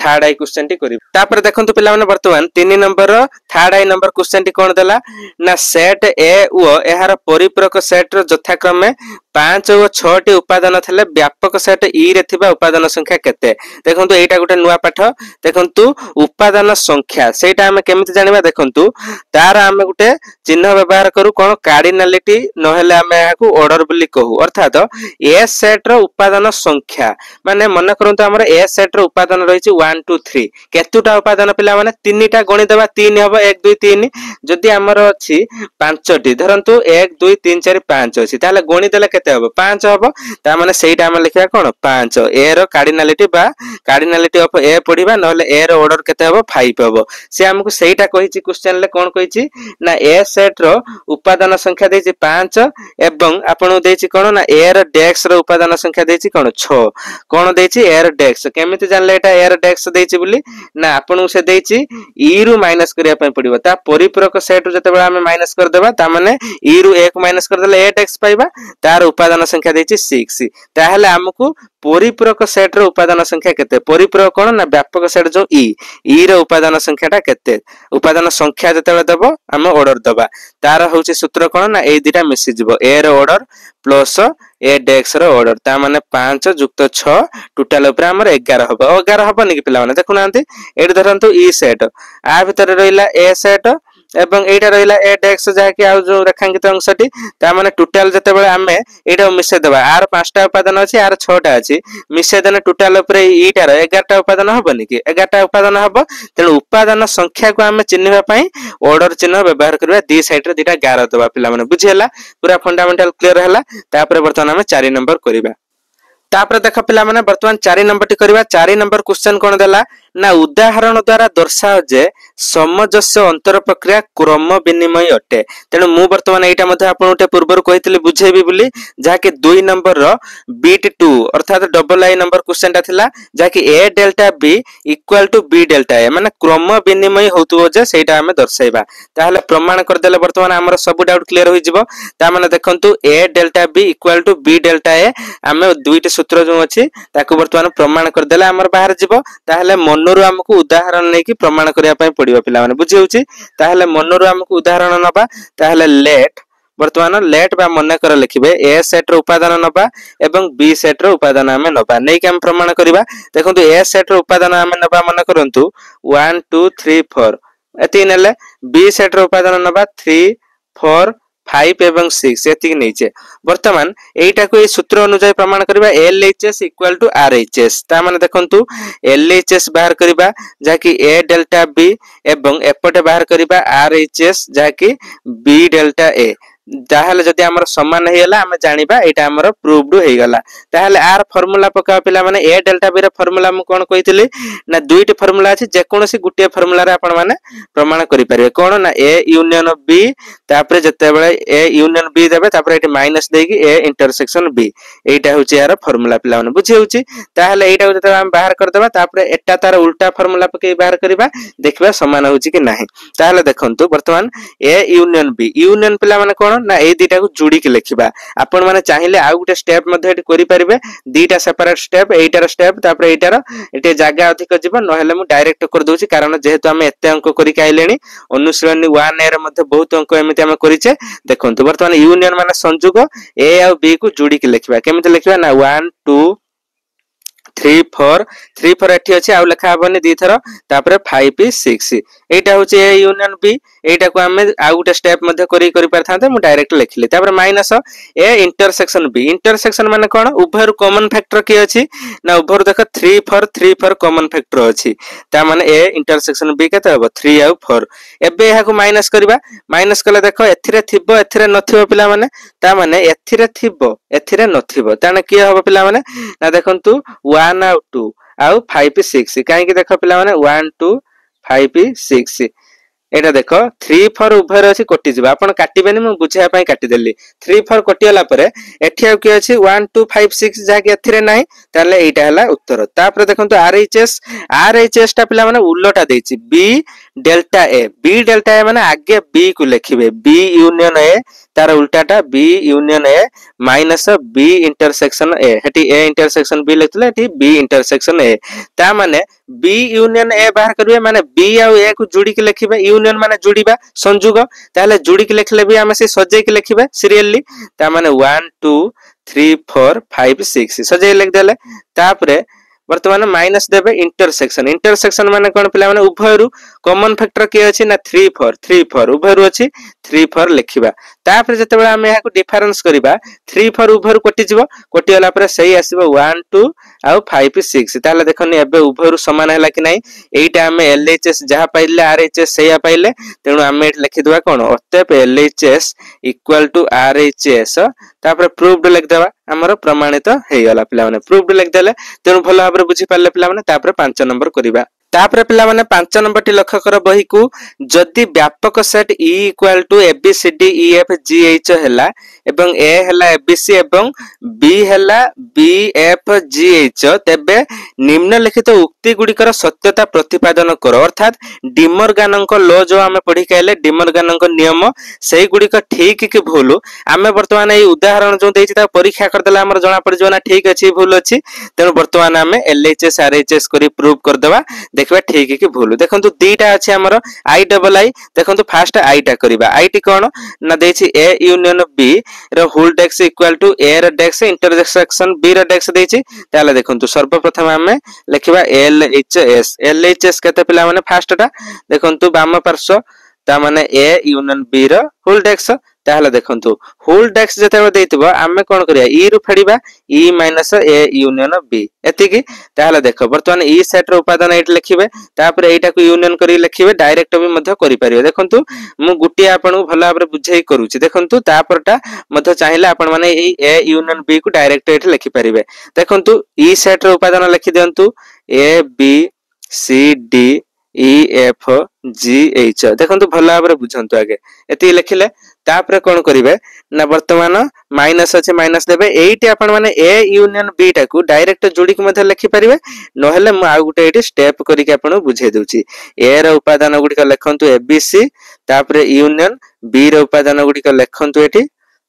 थर्ड आई क्वेश्चन टी करी तापर देखंतु पिला माने वर्तमान 3 नंबर रो थर्ड आई नंबर क्वेश्चन टी कोन देला ना सेट ए ओ एहार परिपूरक सेट रो यथाक्रमे 5 और 6 टी उपादान थले व्यापक सेट ई रे थिबा उपादान संख्या केते देखंतु एटा गुटे नुवा पाठ देखंतु उपादान संख्या सेटा हमें केमिति जानिबा देखंतु तार हमें गुटे चिन्ह व्यवहार करू कोन कार्डिनलिटी नहेले हमें याकू ऑर्डर बोली कहू अर्थात ए सेट रो उपादान संख्या माने मन करंतु हमर ए सेट रो उपादान रहिछि 1 2 3 केतुटा उपादान पिला माने तीनटा गणि देबा 3 हबो 1 2 3 जदि हमर अछि 5 टी धरंतु 1 2 3 4 5 अछि ताले गणि देले केते हबो 5 हबो ता माने सेटा हम लिखिया कोन 5 ए रो कार्डिनलिटी बा कार्डिनलिटी ऑफ ए पढिबा नहले ए रो ऑर्डर केते हबो 5 हबो से हमकु सेटा कहिछि क्वेश्चन ले कोन कहिछि ना ए सेट रो उपादान संख्या देछि 5 एवं आपन देछि कोन ना ए रो डेक्स रो उपादान संख्या देछि कोन 6 कोन देछि ए रो डेक्स केमिति जानले एटा ए रो डेक्स देछि बोली ना आपन से देछि ई रु माइनस करिया पय पडिबो ता परिपूरक सेट जते बेला हम माइनस कर देबा ता माने ई रु 1 माइनस कर देले 8x पाइबा तार उपादान संख्या देछि 6 ताहले हमकु परिपूरक सेट रो उपादान संख्या केते परिपूरक कोन ना व्यापक सेट जो ई रो उपादान संख्याटा केते उपादान संख्या जते बेला दबो हम ऑर्डर दबा तार होछि सूत्र कोन ना ए दिटा मिसि जिवो ए रो ऑर्डर प्लस ए डेक्स रो ऑर्डर ता माने 5 + 6 टोटल ऊपर हमर 11 हबो नि कि पिला माने देखु नांती एडी धरंतु ई सेट आ भीतर रहिला ए सेट एवं एटा रहिला ए डेक्स जा कि आ जो रेखांकित अंशटी ता माने टोटल जते बेले हमें एटा मिसे देबा आर 5टा उपादान अछि आर 6टा अछि मिसे देने टोटल ऊपर ईटा रो 11टा उपादान हबो कि 11टा उपादान हबो तेनु उपादान संख्या को हमें चिन्हबा पई ऑर्डर चिन्ह व्यवहार करबा दी साइड रे दिटा गार देबा पिला माने बुझियला पूरा फंडामेंटल क्लियर हला तापर वर्तमान हमें 4 नंबर करिबा तापर देख पिला माने वर्तमान 4 नंबर टी करबा 4 नंबर क्वेश्चन कोन देला ना उदाहरण द्वारा दर्शाओ जे समजस्य अंतर प्रक्रिया क्रम विनिमय अटे तेनु मु वर्तमान एटा मध्ये आपनटे पूर्वर कहितली बुझेबी बोली जा कि 2 नंबर रो बीट 2 अर्थात डबल आई नंबर क्वेश्चन ता थिला जा कि a delta b equal to b delta a माने क्रम विनिमय होतुओ जे सेटा हमें दर्शाइबा ताहले प्रमाण कर देले वर्तमान हमर सब डाउट क्लियर होई जिवो ता माने देखंतु a delta b equal to b delta a हमें दुईटे सूत्र जो अछि ताको वर्तमान प्रमाण कर देले हमर बाहर जिवो ताहले मनोरु हमकु उदाहरण नै कि प्रमाण करिया पय पडिबो पिला माने बुझि होउछि ताहले मनोरु हमकु उदाहरण नबा ताहले लेट वर्तमान लेट बा मन कर लिखिबे ए सेट रो उपादान नबा एवं बी सेट रो उपादान हमें नबा नै कि हम प्रमाण करिबा देखंतु ए सेट रो उपादान हमें नबा मन करंतु 1 2 3 4 एति नेले बी सेट रो उपादान नबा 3 4 5 एवं 6 एति नैचे वर्तमान एटा को ए सूत्र अनुसार प्रमाण करबा LHS इक्वल टू RHS ता माने देखंतु LHS बाहर करबा जाकी A डेल्टा B एवं एपटे बाहर करबा RHS जाकी B डेल्टा A ताहले जदि हमर समान हेला हम जानिबा एटा हमर प्रूव्ड हे गला ताहले आर फार्मूला पका पिला माने ए डेल्टा बी रे फार्मूला हम कोन कहितली ना दुईटी फार्मूला अछि जे कोनोसी गुटिया फार्मूला रे आपण माने प्रमाण करि परिबे कोन ना ए यूनियन बी तापरे जते बेले ए यूनियन बी देबे तापरे एटी माइनस देकी ए इंटरसेक्शन बी एटा होची यार फार्मूला पिला माने बुझि होची ताहले एटा जते हम बाहर कर देबा तापरे एटा तार उल्टा फार्मूला पके बाहर करबा देखबा समान होची कि नाही ताहले देखंतु वर्तमान ए यूनियन पिला माने कोन ना ए दीटा को जोड़ी के लिखिबा आपण माने चाहिले आ गुटे स्टेप मध्ये एटी करि परिबे दीटा सेपरेट स्टेप एटार स्टेप तापर एटार एटे जागा अधिक जिवो नहेले मु डायरेक्ट कर दोछि कारण जेहेतु हम एते अंक करि काइलेनी अनुशीलनी 1 ए रे मध्ये बहुत अंक एमिति हम करिचे देखंतु वर्तमान यूनियन माने संयोग ए आ बी को जोड़ी के लिखिबा केमिति लिखिबा ना 1 2 3 4 एठी अछि आ लेखा हबनी दी थरो तापर 5 6 एटा होची ए यूनियन बी एटा को हम आ गुटे स्टेप मध्ये करि परथांते मु डायरेक्ट लिखली तापर माइनस ए इंटरसेक्शन माने कोन उभयर कॉमन फैक्टर की अछि ना उभयर देख 3 4 कॉमन फैक्टर अछि ता माने ए इंटरसेक्शन बी केते हबो 3 आ 4 एबे एहा को माइनस करबा माइनस कले देखो एथिरे थिबो एथिरे नथिबो पिला माने ता माने एथिरे थिबो एथिरे नथिबो ताने की हबो पिला माने ना देखंतु 1 आउ 2 आउ 5 6 काहे कि देखो पिला माने 1 2 5 6 एटा देखो 3 4 उभयर अछि कटि जिबा आपण काटिबेनी मु बुझाय पई काटि देली 3 4 कटियला परे एठी आ कि अछि 1 2 5 6 जाके एथिरे नाही ताले एटा हला उत्तर तापर देखंतु RHS टा पिला माने उल्लोटा देछि B delta A B delta A माने आगे बी को लिखिबे बी यूनियन ए तार उल्टाटा B union A minus B intersection A हेटी ए इंटरसेक्शन बी लिखले हेटी बी इंटरसेक्शन ए ता माने बी यूनियन ए बाहर करिवे माने बी आ ए को जोड़ी के लिखिबे यूनियन माने जोड़ीबा संयोग ताले जोड़ी के लिखले भी हम से सजे के लिखिबे सीरियली ता माने 1 2 3 4 5 6 सजे लिख देले तापरे वर्तमान माइनस देबे इंटरसेक्शन माने कोन पिला माने उभयरु कॉमन फैक्टर के अछि ना 3 4 उभयरु अछि 3 4 लिखिबा तापर जते बेला हम याको डिफरेंस करिबा 3 4 उभयरु कटि जिवो कटि होला पर सही आसीबो 1 2 आ 5 6 ताले देखनि एबे उभयरु समान हैला कि नै एइटा हम एलएचएस जहा पाइले आरएचएस सहीया पाइले तेनु हम एट लिखि देबा कोन अतएव एलएचएस इक्वल टू आरएचएस तापर प्रूव्ड लिख देबा हमर प्रमाणित हे गला पिला माने प्रूव्ड लिख देले तेनु भलो भाबरे बुझी पाले पिला माने तापर 5 नंबर करिबा तापर पिला माने 5 नंबर टी लक्ष्य कर बही को जदि व्यापक set E equal to ABCD EF GH हैला एवं A हैला ABC एवं B हैला BFGH तेबे निम्नलिखित उक्ति गुडी कर सत्यता प्रतिपादन कर अर्थात डिमर्गानक लॉ जो हमें पढी कहले डिमर्गानक नियम सेही गुडी का ठीक कि भूल आमे वर्तमान ए उदाहरण जो देछि ता परीक्षा कर देला हमर जणा पड़ जो ना ठीक अछि भूल अछि तेनु वर्तमान हमें LHS RHS करी प्रूव कर देबा देखबा ठीक कि भूल देखंतु दीटा अछि हमर I डबल I देखंतु फास्ट I टा करबा I टी कोन ना देछि A यूनियन B रो whole dash equal to A रो डेक्स इंटरसेक्शन B रो डेक्स देछि ताले देखंतु सर्वप्रथम हमें लिखबा LHS केते पिला माने फास्ट टा देखंतु बाम पार्श्व ता माने A यूनियन B रो होल डेक्स ताहले देखंतु होल डेक्स जते देइतबो आमे कोन करिया E रु फेडिबा E minus A union B एति कि ताहले देखो वर्तमान E सेट रो उपादान एट लिखिबे तापर एटा को यूनियन करी लिखिबे डायरेक्ट भी मध्य करि परिबे देखंतु मु गुटी आपन को भलो भाबरे बुझाई करूची देखंतु तापरटा मध्य चाहिला आपन माने ए A यूनियन B को डायरेक्ट एट लिखि परिबे देखंतु E सेट रो उपादान लिखि दियंतु A B C D E F G H देखंतु भलो भाबरे बुझंतु आगे एति लिखिले तापर कोन करिवे ना वर्तमान माइनस अछि माइनस देबे एइटी आपण माने A यूनियन B टा को डायरेक्ट जोडी के मध्ये लिखि परिवे नहेले म आ गुटे एटी स्टेप करी के आपण बुझाई दोची A रो उपादान गुडी का लिखंतु ABC तापर यूनियन B रो उपादान गुडी का लिखंतु एटी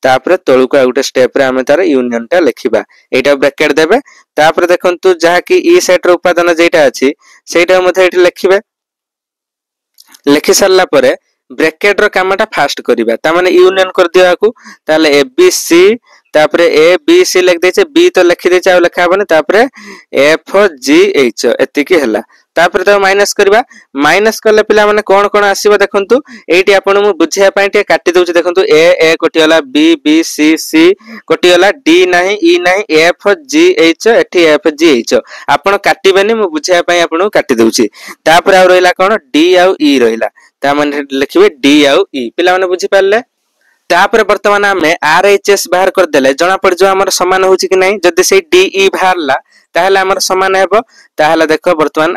तापर तळु को गुटे स्टेप रे हमें तार यूनियन टा लिखिबा एटा ब्रैकेट देबे तापर देखंतु जहा कि E सेट रो उपादान जेटा अछि सेटा मध्ये एटी लिखिबे लिखि सरला परे ब्रैकेट रो कामटा फास्ट करिबा ता माने यूनियन कर दिया को ताले ABC तापरे ABC लिख देचे B तो लिखि देचे आ लिखा बने तापरे FGH एति की हला तापरे तो माइनस करबा माइनस करले पिला माने कोन कोन आसीबो देखंतु एठी आपण मु बुझिया पई टे काटि दोछि देखंतु A कोटि हला B B C C कोटि हला D नाही E नाही FGH एठी FGH आपण काटिबेनी मु बुझिया पई आपण काटि दोछि तापरे आ रहला कोन D आ E रहला ता माने लिखिबे D आ E पिला माने बुझि पाले तापर वर्तमान हमें RHS बाहर कर देले जना पड़ जो हमर समान होछि कि नै जदि से DE बाहरला ताहले हमर समान हेबो ताहले देखो वर्तमान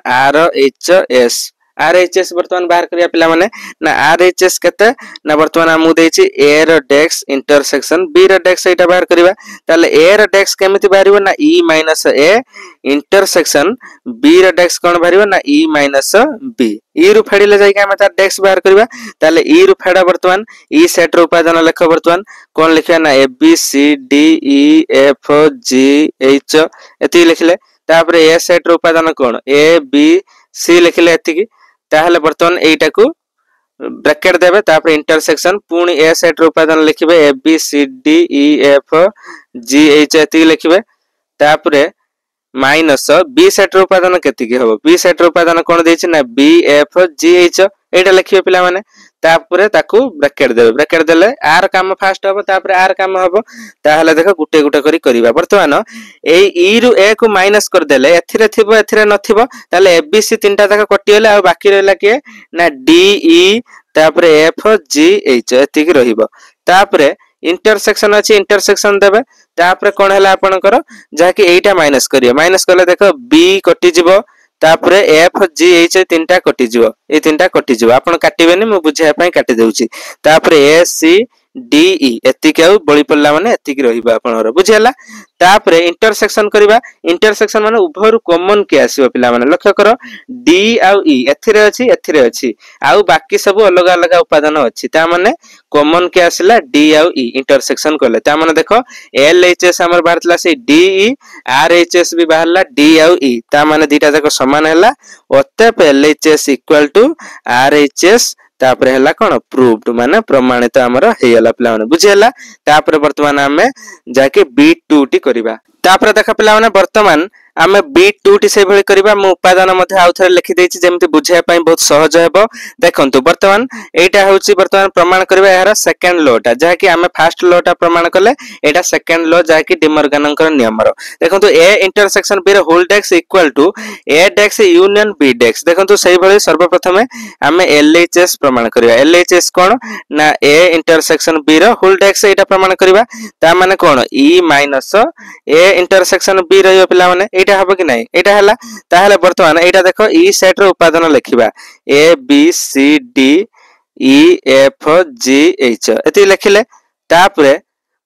RHS वर्तमान बाहर करिया पिला माने ना RHS केते ना वर्तमान हमु देछि A रो डेक्स इंटरसेक्शन B रो डेक्स एटा बाहर करिवा ताले A रो डेक्स केमिति बाहरिबो ना E minus A intersection B रो डेक्स कोन बाहरिबो ना E माइनस B E रु फेडिले जाय के हम तार डेक्स बाहर करिवा ताले E रु फेडा वर्तमान E सेट रो उपादान लेख वर्तमान कोन लिखिया ना A B C D E F G H एति लिखले तापर A सेट रो उपादान कोन A B C लिखले एति की ताहले वर्तमान एटा को ब्रैकेट देबे तापर इंटरसेक्शन पुनी A सेट रो उपादान लिखिबे A B C D E F G H एति लिखिबे तापर माइनस B सेट रो उपादान केति की हबो B सेट रो उपादान कोन देछि ना B F G H एटा लिखिबे पिला माने तापर ताकू ब्रैकेट देले आर काम फास्ट हबो तापर आर काम हबो ताहले देखो गुटे गुटे करी करिबा वर्तमान ए E रु A को माइनस कर देले एथिरे थिबो एथिरे नथिबो ताले ABC तीनटा तक कटि गेले आ बाकी रहला के ना D E तापर F G H एति की रहिबो तापर इंटरसेक्शन अछि इंटरसेक्शन देबे तापर कोन हला आपनकर जा कि एटा माइनस करियो माइनस करले देखो B कटि जिवो तापरे F G H तीनटा कटि जिवो ए तीनटा कटि जिवो आपन काटिबेनी मु बुझाय पई काटि देउची तापरे A C DE एतिक आउ बळी पड़ला माने एतिक रहिबा आपनर बुझियला तापरे इंटरसेक्शन करबा इंटरसेक्शन माने उभयरु कॉमन के आसीबो पिला माने लक्ष्य करो D आउ E एथिरे अछि आउ बाकी सब अलग अलग उपादान अछि ता माने कॉमन के आसिला D आउ E इंटरसेक्शन करले ता माने देखो LHS हमर बाहरतला से DE RHS भी बाहरला D आउ E ता माने दीटा जाक समान हैला अतएव LHS इक्वल टू RHS तापर हैला कोन प्रूव्ड माने प्रमाणित हमर हेयला पिला माने बुझियला तापर वर्तमान हमें जाके B2 टी करबा तापर देखा पिला माने वर्तमान आमे B2 टी से भली करबा मु उपादान मध्ये आउथरे लिखि देछि जेमति बुझाय पई बहुत सहज हेबो देखंतु वर्तमान एटा होछि वर्तमान प्रमाण करबा यार सेकंड लॉटा जहा कि आमे फर्स्ट लॉटा प्रमाण करले एटा सेकंड लॉ जहा कि डिमर्गनकर नियमरो देखंतु A इंटरसेक्शन B रो whole dash equal to A dash union B dash देखंतु सही भली सर्वप्रथमे आमे LHS प्रमाण करबा LHS कोन ना A इंटरसेक्शन B रो होल डेक्स एटा प्रमाण करबा ता माने कोन E minus A intersection B रहियो पिला माने एटा हबो कि नै एटा हला ताहले वर्तमान एटा देखो ई सेट रो उपादान लिखिबा A B C D E F G H एति लिखिले तापरे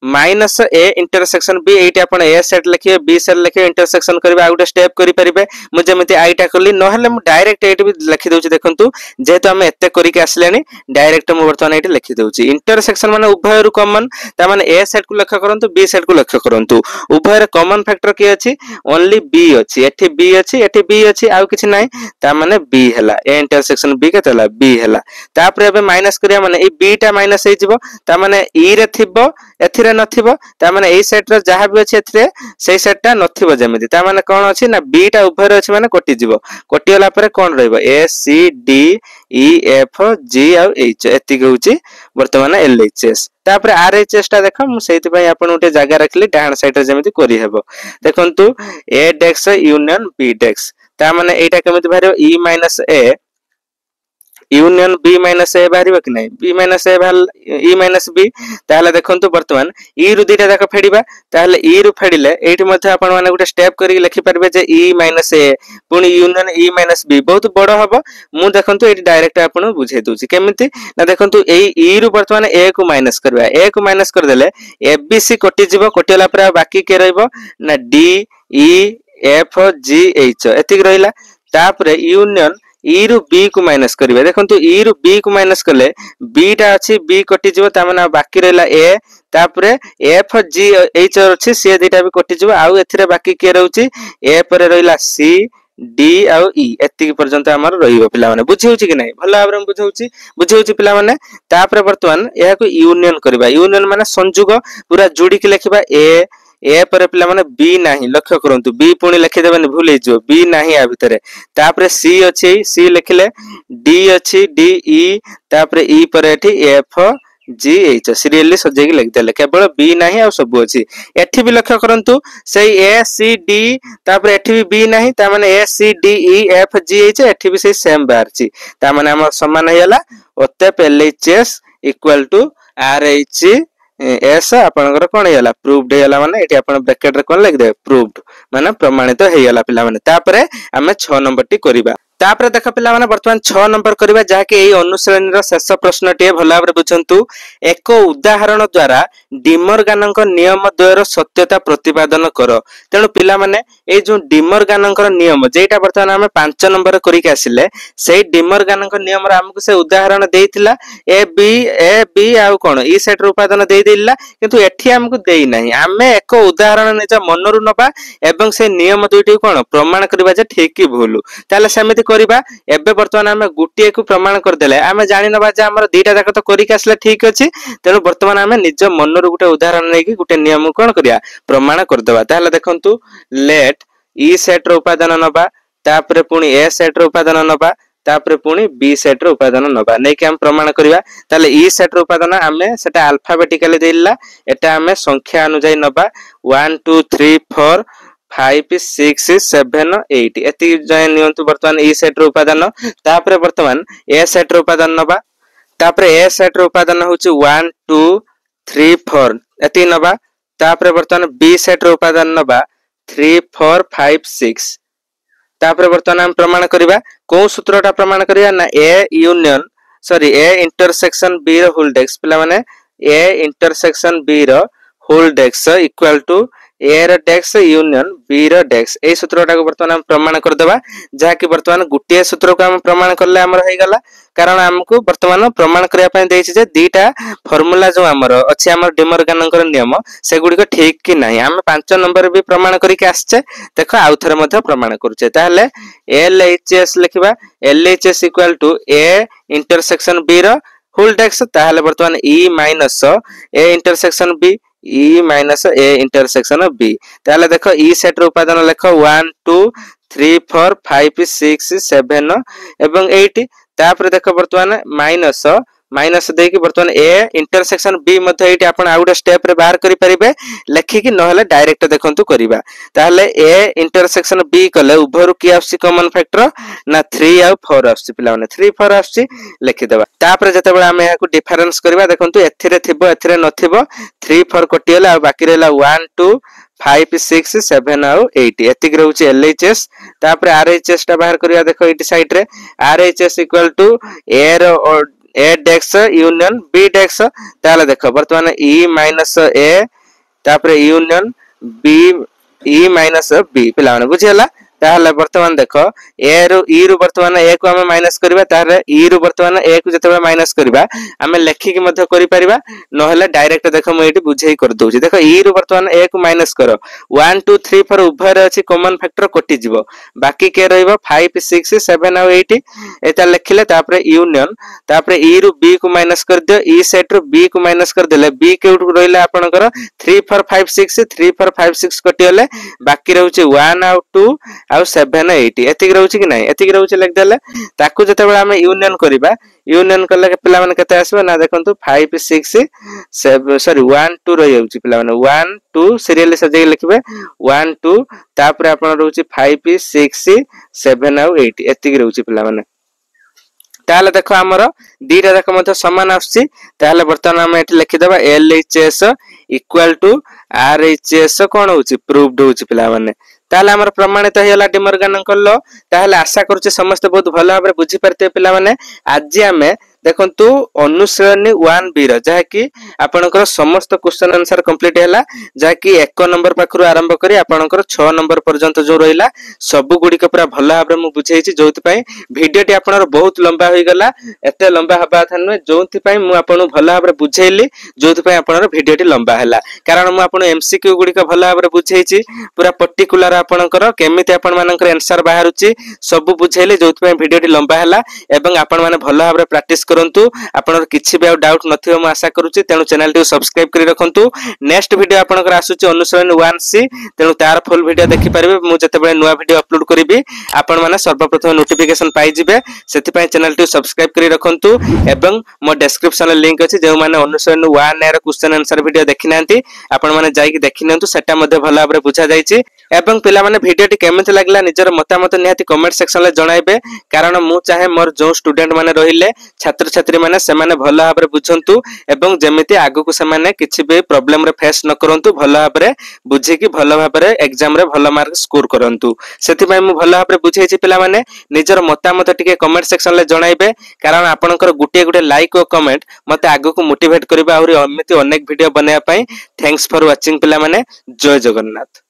माइनस A इंटरसेक्शन B एटा आपण A सेट लिखिए B सेट लिखिए इंटरसेक्शन करबा आउटे स्टेप करि परिबे मु जेमिति आइटा करली न हले मु डायरेक्ट एटी भी लिखि दोछि देखंतु जेहेतु हम एते करि के आसलेनी डायरेक्ट मु वर्तमान एटी लिखि दोछि इंटरसेक्शन माने उभय रु कॉमन ता माने A सेट को लक्ष्य करंतु B सेट को लक्ष्य करंतु उभय रे कॉमन फैक्टर की अछि ओनली B अछि एठी B अछि एठी B अछि आउ किछि नै ता माने B हैला A इंटरसेक्शन B के तला B हैला तापर एबे माइनस करिया माने ए B टा माइनस हे जिवो ता माने E रे थिबो एथिरे नथिबो ता माने ए सेट रो जहा भी अछि एथिरे सेही सेट टा नथिबो जेमिति ता माने कोन अछि ना B टा उभय अछि माने कोटि जिवो कोटि होला परे कोन रहइबो A C D E F G आउ H एतिक होछि वर्तमान LHS तापर RHS टा देखो मु सेति पई आपन उटे जागा रखली डाहन साइड रे जेमिति करि हेबो देखंतु A डेक्स यूनियन B डेक्स ता माने एटा केमिति भारियो E A union B A बाहरिबो कि नै B A भाल E B ताहले देखंतु वर्तमान E रु दिटा जाक फेडिबा ताहले E रु फेडिले एठी मध्ये आपण माने गुटे स्टेप करि लिखि परबे जे E A पुनी यूनियन E B बहुत बड़ हबो मु देखंतु एठी डायरेक्ट आपण बुझाइ दोछि केमिति ना देखंतु एई E रु वर्तमान A को माइनस करबा A को माइनस कर देले ABC कोटि जिवो कोटिला पर बाकी के रहइबो ना D E F G H एतिक रहिला तापर यूनियन E रु B को माइनस करिवे देखंतु E रु B को माइनस करले B टा अछि B कटि जिवो ता माने बाकी रहला A तापरे F G H अछि से दिटा भी कटि जिवो आउ एथिरे बाकी के रहउछि A परे रहला C D आउ E एतिक पर्यंत हमर रहिबो पिला माने बुझिउछि कि नै भलो आबरम बुझिउछि पिला माने तापरे वर्तमान एहा को यूनियन करबा यूनियन माने संयुग पूरा जोडी के लिखबा A पर पिला माने B नाही लक्ष्य करंतु B पुणी लिखि देबेन भूल जो B नाही आ भितरे तापरे C अछि C लिखले D अछि D E तापरे E पर एठी F G H सीरियली सजेगी लिख देले केवल B नाही आ सब अछि एठी भी लक्ष्य करंतु सेही A C D तापरे एठी भी B नाही ता माने A C D E F G H एठी भी सेही सेम बारछि ता माने हम समान हैला ओते LHS equal to RH S आपनकर कोन हैला प्रूव्ड हैला माने एठी आपन ब्रैकेट रे कोन लिख दे प्रूव्ड माने प्रमाणित हैला पिला माने तापरे हमें 6 नंबर टी करिबा तापरे देख पिला माने वर्तमान 6 नंबर करिबा जहा कि एई अनुश्रेणी रो शेष प्रश्न टी भला भाबरे बुझंतु एक उदाहरण द्वारा डिमर्गनक नियम द्वयर सत्यता प्रतिपादन कर तेनु पिला माने एई जो डिमर्गनक नियम जेटा वर्तमान हमें 5 नंबर करि के आसिले सेई डिमर्गनक नियम रा हमकु से उदाहरण देइथिला A B uh cone E set रो उपादान देइ दिला किंतु एठी हमकु देइ नाही हमें एक उदाहरण निज मनरु नबा एवं से नियम दुइटी कोन प्रमाण करबा जे ठीक कि भूल ताले समिति करिबा एबे वर्तमान हमें गुटिए को प्रमाण कर देले हमें जानि नबा जे हमर दीटा जाक तो करि के आसले ठीक अछि तेनु वर्तमान हमें निज मनरु गुटे उदाहरण नै कि गुटे नियम कोन करिया प्रमाण कर देबा ताले देखंतु लेट ई सेट रो उपादान नबा तापरे पुनी ए सेट रो उपादान नबा तापरे पुनी बी सेट रो उपादान नबा नै कि हम प्रमाण करिया ताले ई सेट रो उपादान हमें सेटा अल्फाबेटिकली देइला एटा हमें संख्या अनुसार नबा 1 2 3 4 5 6 7 8 एति जय नियंतु वर्तमान ई सेट रो उपादान तापरे वर्तमान ए सेट रो उपादान नबा तापरे ए सेट रो उपादान होची 1 2 3 4 एति नबा तापरे वर्तमान बी सेट रो उपादान नबा 3 4 5 6 तापरे वर्तमान हम प्रमाण करिबा को सूत्रटा प्रमाण करिया ना A union sorry A intersection B रो होल डेक्स पिला माने ए इंटरसेक्शन बी रो whole dash equal to A रो डेक्स यूनियन बी रो डेक्स ए सूत्रटा को वर्तमान हम प्रमाण कर देबा जहा कि वर्तमान गुटिए सूत्र को हम प्रमाण करले हमर होई गला कारण हमको वर्तमान प्रमाण करिया पय देछि जे दीटा फार्मूला जो हमर अछि हमर डिमर्गनकर नियम से गुडी को ठीक कि नाही हम 5 नंबर भी प्रमाण करि के आछे देखो आउ थरे मध्ये प्रमाण करूचे ताहले LHS लिखिबा LHS equal to A intersection B रो होल डेक्स ताहले वर्तमान E minus A intersection B E minus A intersection of B ताहले देखो E सेट रो उपादान लेखो 1 2 3 4 5 6 7 एवं 8 तापर देखो वर्तमान माइनस माइनस देकी वर्तमान ए इंटरसेक्शन बी मध्ये एटी आपण आउट स्टेप रे बाहर करि परिबे लेखि कि नहले डायरेक्ट देखंतु करिबा ताहले ए इंटरसेक्शन बी कले उभरु की आसी कॉमन फैक्टर ना 3 आ 4 आसी पिला माने 3 4 आसी लिखि देबा तापर जते बेला हम याकू डिफरेंस करिबा देखंतु एथिरे थिबो एथिरे नथिबो 3 4 कटियला आ बाकी रहला 1 2 5 6 7 आउ 8 एतिक रहउची LHS तापर RHS ता बाहर करिया देखो एटी साइड रे RHS इक्वल टू ए रो A dash union B dash ताले देखो वर्तमान E माइनस ए तापर union B E minus B पिला माने बुझियला ताले वर्तमान देखो ए रो E रो वर्तमान ए को हम माइनस करबा तारे E रो वर्तमान ए को जते माइनस करबा हम लेखि के मध्ये करि परिबा न हले डायरेक्ट देखो म एटी बुझेई कर दोछि देखो E रो वर्तमान ए को माइनस करो 1 2 3 4 उभय रे अछि कॉमन फैक्टर कटि जिवो बाकी के रहइबो 5 6 7 और 8 एता लिखिले तापर यूनियन तापर E रो B को माइनस कर दियो E सेट रो B को माइनस कर देले B के उठ रहिला आपनकर 3 4 5 6 3 4 5 6 कटियले बाकी रहउछि 1 और 2 आउ 7 8 एतिक रहउछि कि नाही एतिक रहउछि लिख देले ताकू जते बेला हम यूनियन करिबा यूनियन करले के पिला माने केते आसबो ना देखंतु 5 6 7 सॉरी 1 2 रहि जाउछि पिला माने 1 2 सीरियल सजे लिखबे 1 2 तापर आपण रहउछि 5 6 7 आउ 8 एतिक रहउछि पिला माने ताले देखो हमर दीटा जाक मध्ये समान आछि ताले वर्तमान हम एठी लिखि देबा LHS इक्वल टू RHS कोन होछि प्रूव्ड होछि पिला माने ताले हमर प्रमाणित हेला डिमर्गनकर लॉ ताले आशा करूछि समस्त बहुत भलो भाबरे बुझि परते पिला माने आज हमें देखंतु अनुश्रेणी 1B रो जहा कि आपनकर समस्त क्वेश्चन आंसर कंप्लीट हैला जहा कि 1 नंबर पाखरु आरंभ करी आपनकर 6 नंबर पर्यंत जो रहिला सब गुडी के पूरा भलो भाबरे मु बुझेइछि जोथि पई वीडियोटी आपनर बहुत लंबा होई गला एते लंबा हबा थान जोथि पई मु आपन भलो भाबरे बुझेइली जोथि पई आपनर वीडियोटी लंबा हैला कारण मु आपन MCQ गुडी के भलो भाबरे बुझेइछि पूरा पर्टिकुलर आपनकर केमिति आपन मानकर आंसर बाहरुछि सब बुझेइले जोथि पई वीडियोटी लंबा हैला एवं आपन माने भलो भाबरे प्रैक्टिस करंतु आपनर किछि बे डाउट नथियो म आशा करूछि तेनु चैनल टी सब्सक्राइब करि रखंतु नेक्स्ट वीडियो आपनकर आसुछि अनुसरण 1C तेनु तार फुल वीडियो देखि परिबे मु जते बेले नुवा वीडियो अपलोड करिबी आपन माने सर्वप्रथम नोटिफिकेशन पाइ जिवे सेति पय चैनल टी सब्सक्राइब करि रखंतु एवं मो डिस्क्रिप्शन लिंक अछि जे माने अनुसरण 1 एर क्वेश्चन आंसर वीडियो देखिनांती आपन माने जाई कि देखिनंतु सेटा मध्ये भलो भाबरे बुझा जाईछि एवं पिला माने वीडियोटी केमिति लागला निजर मतामत निहाती कमेंट सेक्शन ले जणाइबे कारण मु चाहे मोर जो स्टूडेंट माने रहिले छात्र छात्री माने से माने भलो भाबरे बुझंतु एवं जेमिति आगु को से माने किछि भी प्रॉब्लम रे फेस न करंतु भलो भाबरे बुझि कि भलो भाबरे एग्जाम रे भलो मार्क स्कोर करंतु सेति पय मु भलो भाबरे बुझेछि पिला माने निजर मतामत टिके कमेंट सेक्शन ले जणाइबे कारण आपनकर गुटे गुटे लाइक और कमेंट मते आगु को मोटिवेट करबा और एमिति अनेक वीडियो बनाया पय थैंक्स फॉर वाचिंग पिला माने जय जगन्नाथ।